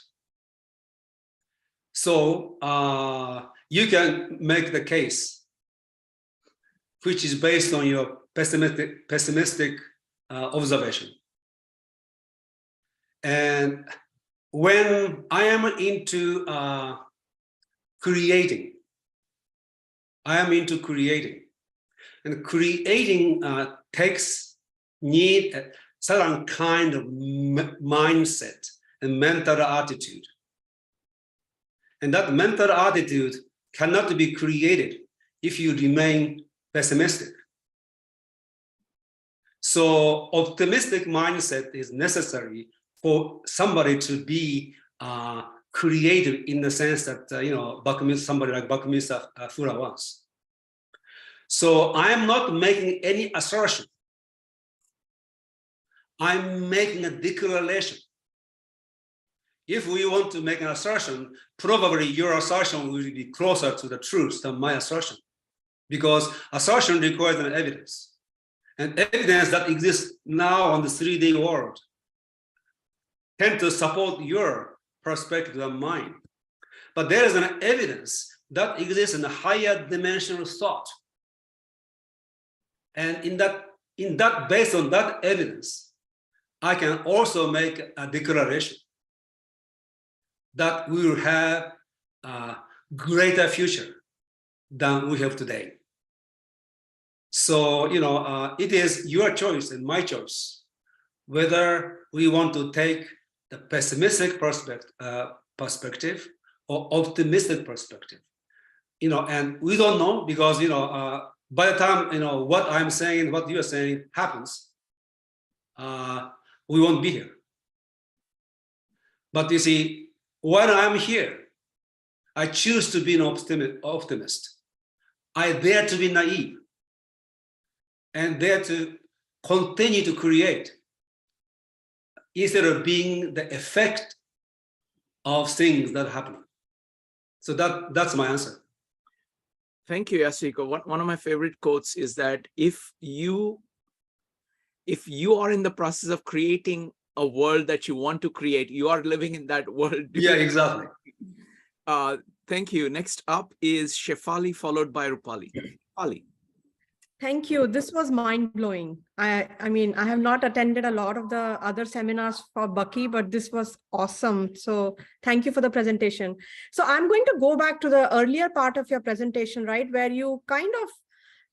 Speaker 2: So you can make the case, which is based on your pessimistic observation. And when I am into creating, and creating takes certain kind of mindset and mental attitude. And that mental attitude cannot be created if you remain pessimistic. So optimistic mindset is necessary for somebody to be creative in the sense that, somebody like Buckminster Fuller wants. So I am not making any assertion. I'm making a declaration. If we want to make an assertion, probably your assertion will be closer to the truth than my assertion, because assertion requires an evidence. And evidence that exists now on the 3D world tend to support your perspective than mine. But there is an evidence that exists in a higher dimensional thought. And based on that evidence, I can also make a declaration that we will have a greater future than we have today. So, it is your choice and my choice whether we want to take the pessimistic perspective or optimistic perspective. And we don't know, because by the time what I'm saying, what you are saying happens, we won't be here. But you see, when I'm here, I choose to be an optimist. I dare to be naive and dare to continue to create instead of being the effect of things that happen. So that's my answer.
Speaker 1: Thank you, Yasuhiko. One of my favorite quotes is that if you are in the process of creating a world that you want to create, you are living in that world.
Speaker 2: Yeah, exactly.
Speaker 1: Thank you. Next up is Shefali, followed by Rupali. Shefali.
Speaker 6: Thank you. This was mind-blowing. I mean, I have not attended a lot of the other seminars for Bucky, but this was awesome. So thank you for the presentation. So I'm going to go back to the earlier part of your presentation, right, where you kind of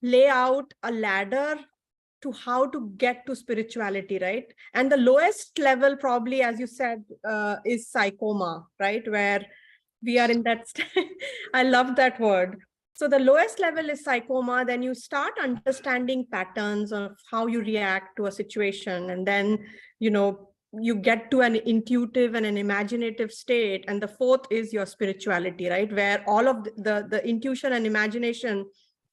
Speaker 6: lay out a ladder to how to get to spirituality, right? And the lowest level, probably, as you said, is psychoma, right? Where we are in that I love that word. So the lowest level is psychoma. Then you start understanding patterns of how you react to a situation. And then, you get to an intuitive and an imaginative state. And the fourth is your spirituality, right? Where all of the intuition and imagination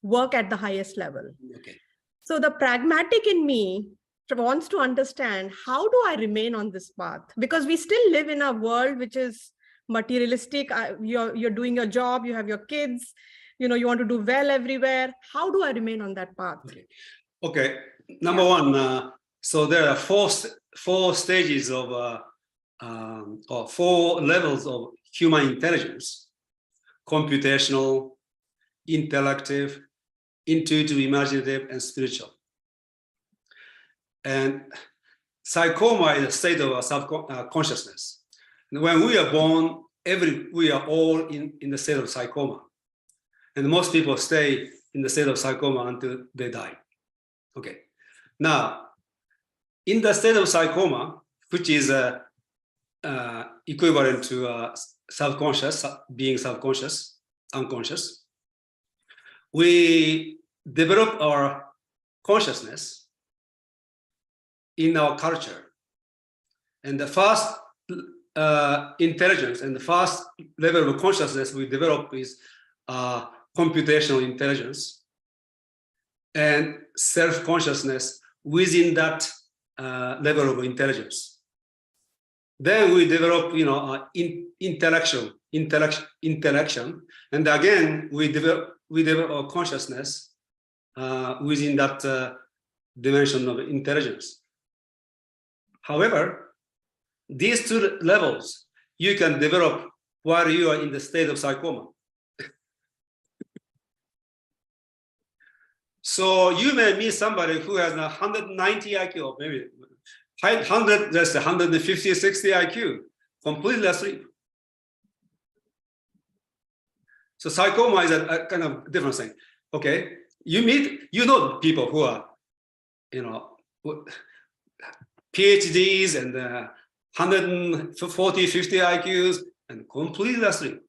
Speaker 6: work at the highest level.
Speaker 2: Okay.
Speaker 6: So the pragmatic in me wants to understand, how do I remain on this path? Because we still live in a world which is materialistic. You're doing your job, you have your kids, you want to do well everywhere. How do I remain on that path?
Speaker 2: Okay. Number one, so there are four stages of or 4 levels of human intelligence: computational, intellective, intuitive, imaginative, and spiritual. And psychoma is a state of subconsciousness. And when we are born, we are all in the state of psychoma. And most people stay in the state of psychoma until they die. Okay. Now, in the state of psychoma, which is equivalent to subconscious, being subconscious, unconscious, we develop our consciousness in our culture. And the first intelligence and the first level of consciousness we develop is computational intelligence and self-consciousness within that level of intelligence. Then we develop, intellection, and again we develop our consciousness within that dimension of intelligence. However, these 2 levels you can develop while you are in the state of psychoma. So you may meet somebody who has 190 IQ, or maybe 150, 60 IQ, completely asleep. So psychoma is a kind of different thing. Okay, you meet, people who are, PhDs and 140, 50 IQs, and completely asleep.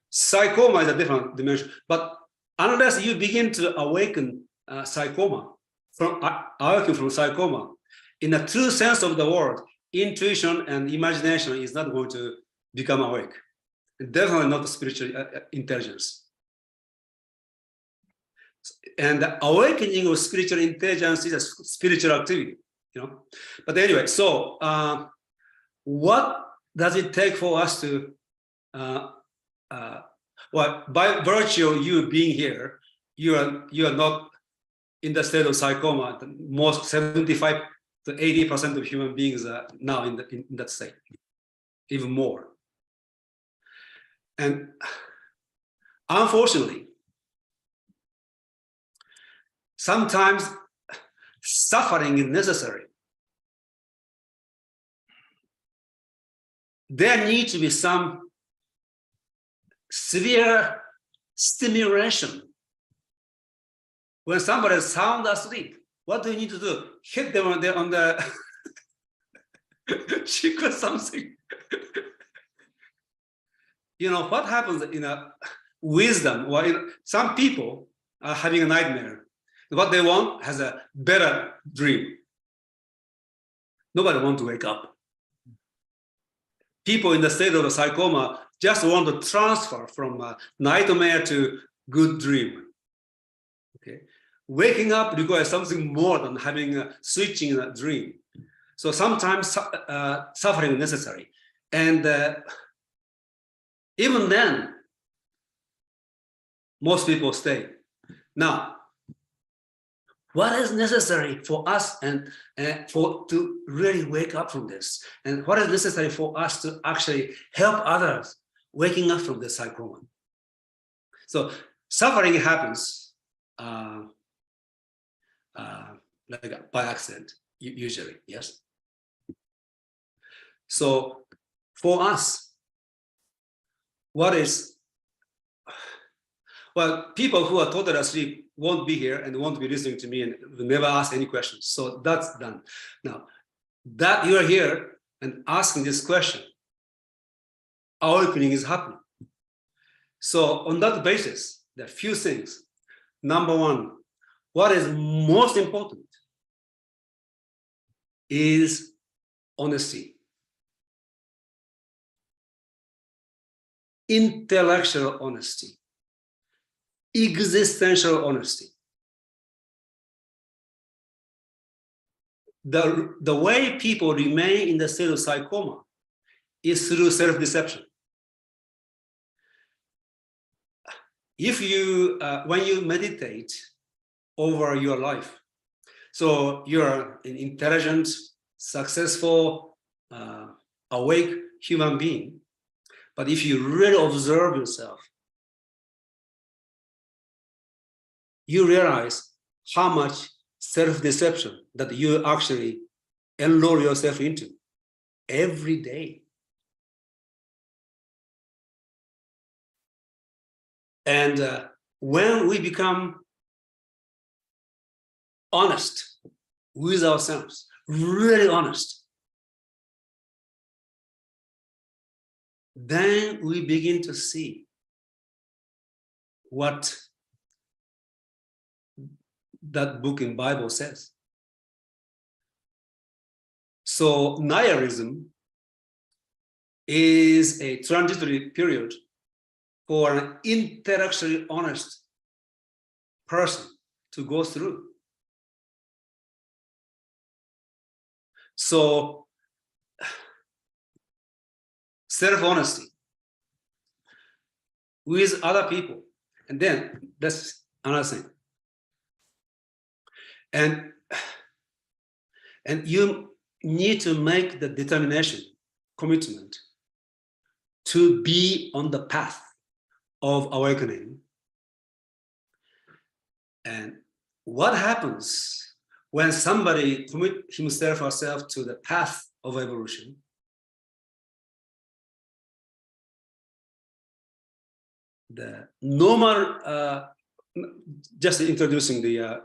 Speaker 2: Sarcoma is a different dimension, but unless you begin to awaken sarcoma, awaken from sarcoma, in a true sense of the word, intuition and imagination is not going to become awake. Definitely not spiritual intelligence. And the awakening of spiritual intelligence is a spiritual activity, you know. But anyway, so what does it take for us to, well, by virtue of you being here, you are not in the state of sarcoma. Most 75 to 80% of human beings are now in that state, even more. And unfortunately, sometimes suffering is necessary. There needs to be some severe stimulation. When somebody is sound asleep, what do you need to do? Hit them on the cheek or something. You know, what happens in a wisdom, or some people are having a nightmare. What they want has a better dream. Nobody wants to wake up. People in the state of a sarcoma just want to transfer from a nightmare to good dream. Okay, waking up requires something more than having a switching in a dream. So sometimes suffering is necessary, and even then, most people stay. Now, what is necessary for us and to really wake up from this? And what is necessary for us to actually help others waking up from this sarcoma? So suffering happens like by accident, usually, yes? So for us, what is, well, people who are totally asleep won't be here and won't be listening to me and will never ask any questions. So that's done. Now, that you are here and asking this question, awakening is happening. So on that basis, there are a few things. Number one, what is most important is honesty. Intellectual honesty. Existential honesty. The way people remain in the state of sarcoma is through self-deception. If you, when you meditate over your life, so you're an intelligent, successful, awake human being, but if you really observe yourself, you realize how much self-deception that you actually enroll yourself into every day. And when we become honest with ourselves, really honest, then we begin to see what that book in Bible says. So nihilism is a transitory period for an intellectually honest person to go through. So self-honesty with other people, and then that's another thing. And you need to make the determination, commitment to be on the path of awakening. And what happens when somebody commits himself or herself to the path of evolution? The normal, just introducing the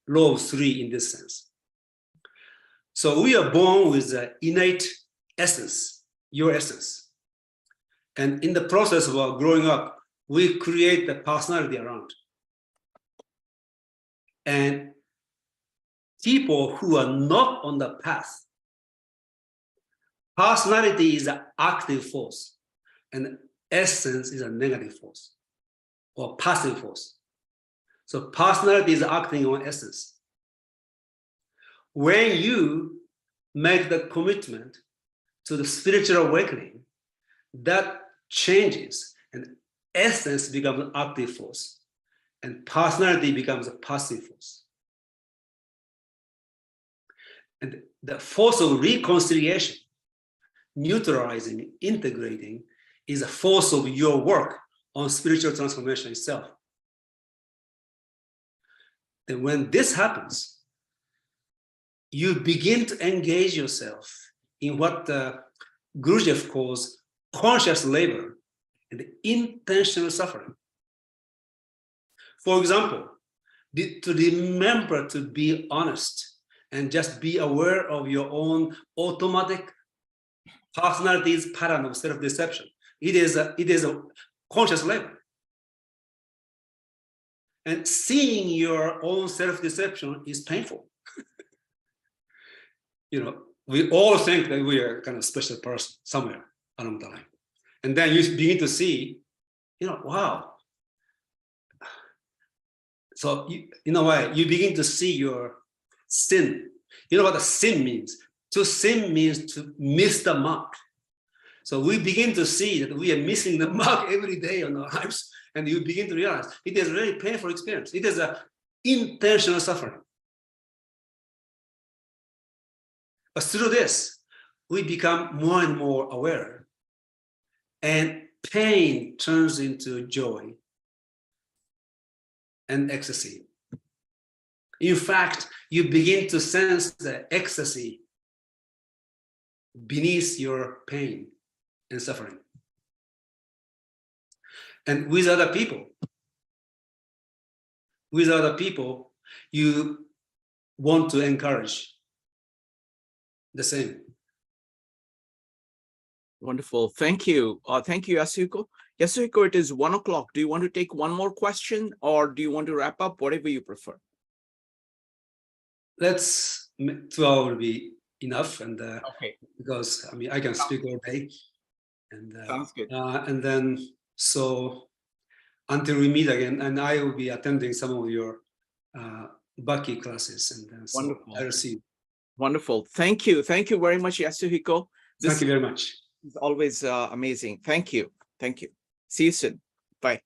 Speaker 2: law of three in this sense. So we are born with the innate essence, your essence. And in the process of our growing up, we create the personality around. And people who are not on the path, personality is an active force, and essence is a negative force or passive force. So personality is acting on essence. When you make the commitment to the spiritual awakening, that changes and essence becomes an active force and personality becomes a passive force. And the force of reconciliation, neutralizing, integrating, is a force of your work on spiritual transformation itself. And when this happens, you begin to engage yourself in what Gurdjieff calls conscious labor and intentional suffering. For example, to remember to be honest and just be aware of your own automatic personality's pattern of self-deception. It is a conscious labor. And seeing your own self-deception is painful. You know, we all think that we are kind of special person somewhere along the line. And then you begin to see, you know, wow. So in a way, you begin to see your sin. You know what a sin means? To sin means to miss the mark. So we begin to see that we are missing the mark every day on our lives. And you begin to realize it is a very painful experience. It is an intentional suffering. But through this, we become more and more aware. And pain turns into joy and ecstasy. In fact, you begin to sense the ecstasy beneath your pain and suffering. And with other people, you want to encourage the same.
Speaker 1: Wonderful. Thank you. Thank you, Yasuhiko. Yasuhiko, it is 1 o'clock. Do you want to take one more question or do you want to wrap up? Whatever you prefer.
Speaker 2: 2 hours will be enough. And
Speaker 1: Okay.
Speaker 2: because I mean, I can speak all day. And
Speaker 1: Sounds good.
Speaker 2: and then, so until we meet again, and I will be attending some of your Baki classes. And then so
Speaker 1: Wonderful.
Speaker 2: I will see you.
Speaker 1: Wonderful. Thank you. Thank you very much, Yasuhiko.
Speaker 2: Thank you very much.
Speaker 1: This is always amazing. Thank you. Thank you. See you soon. Bye.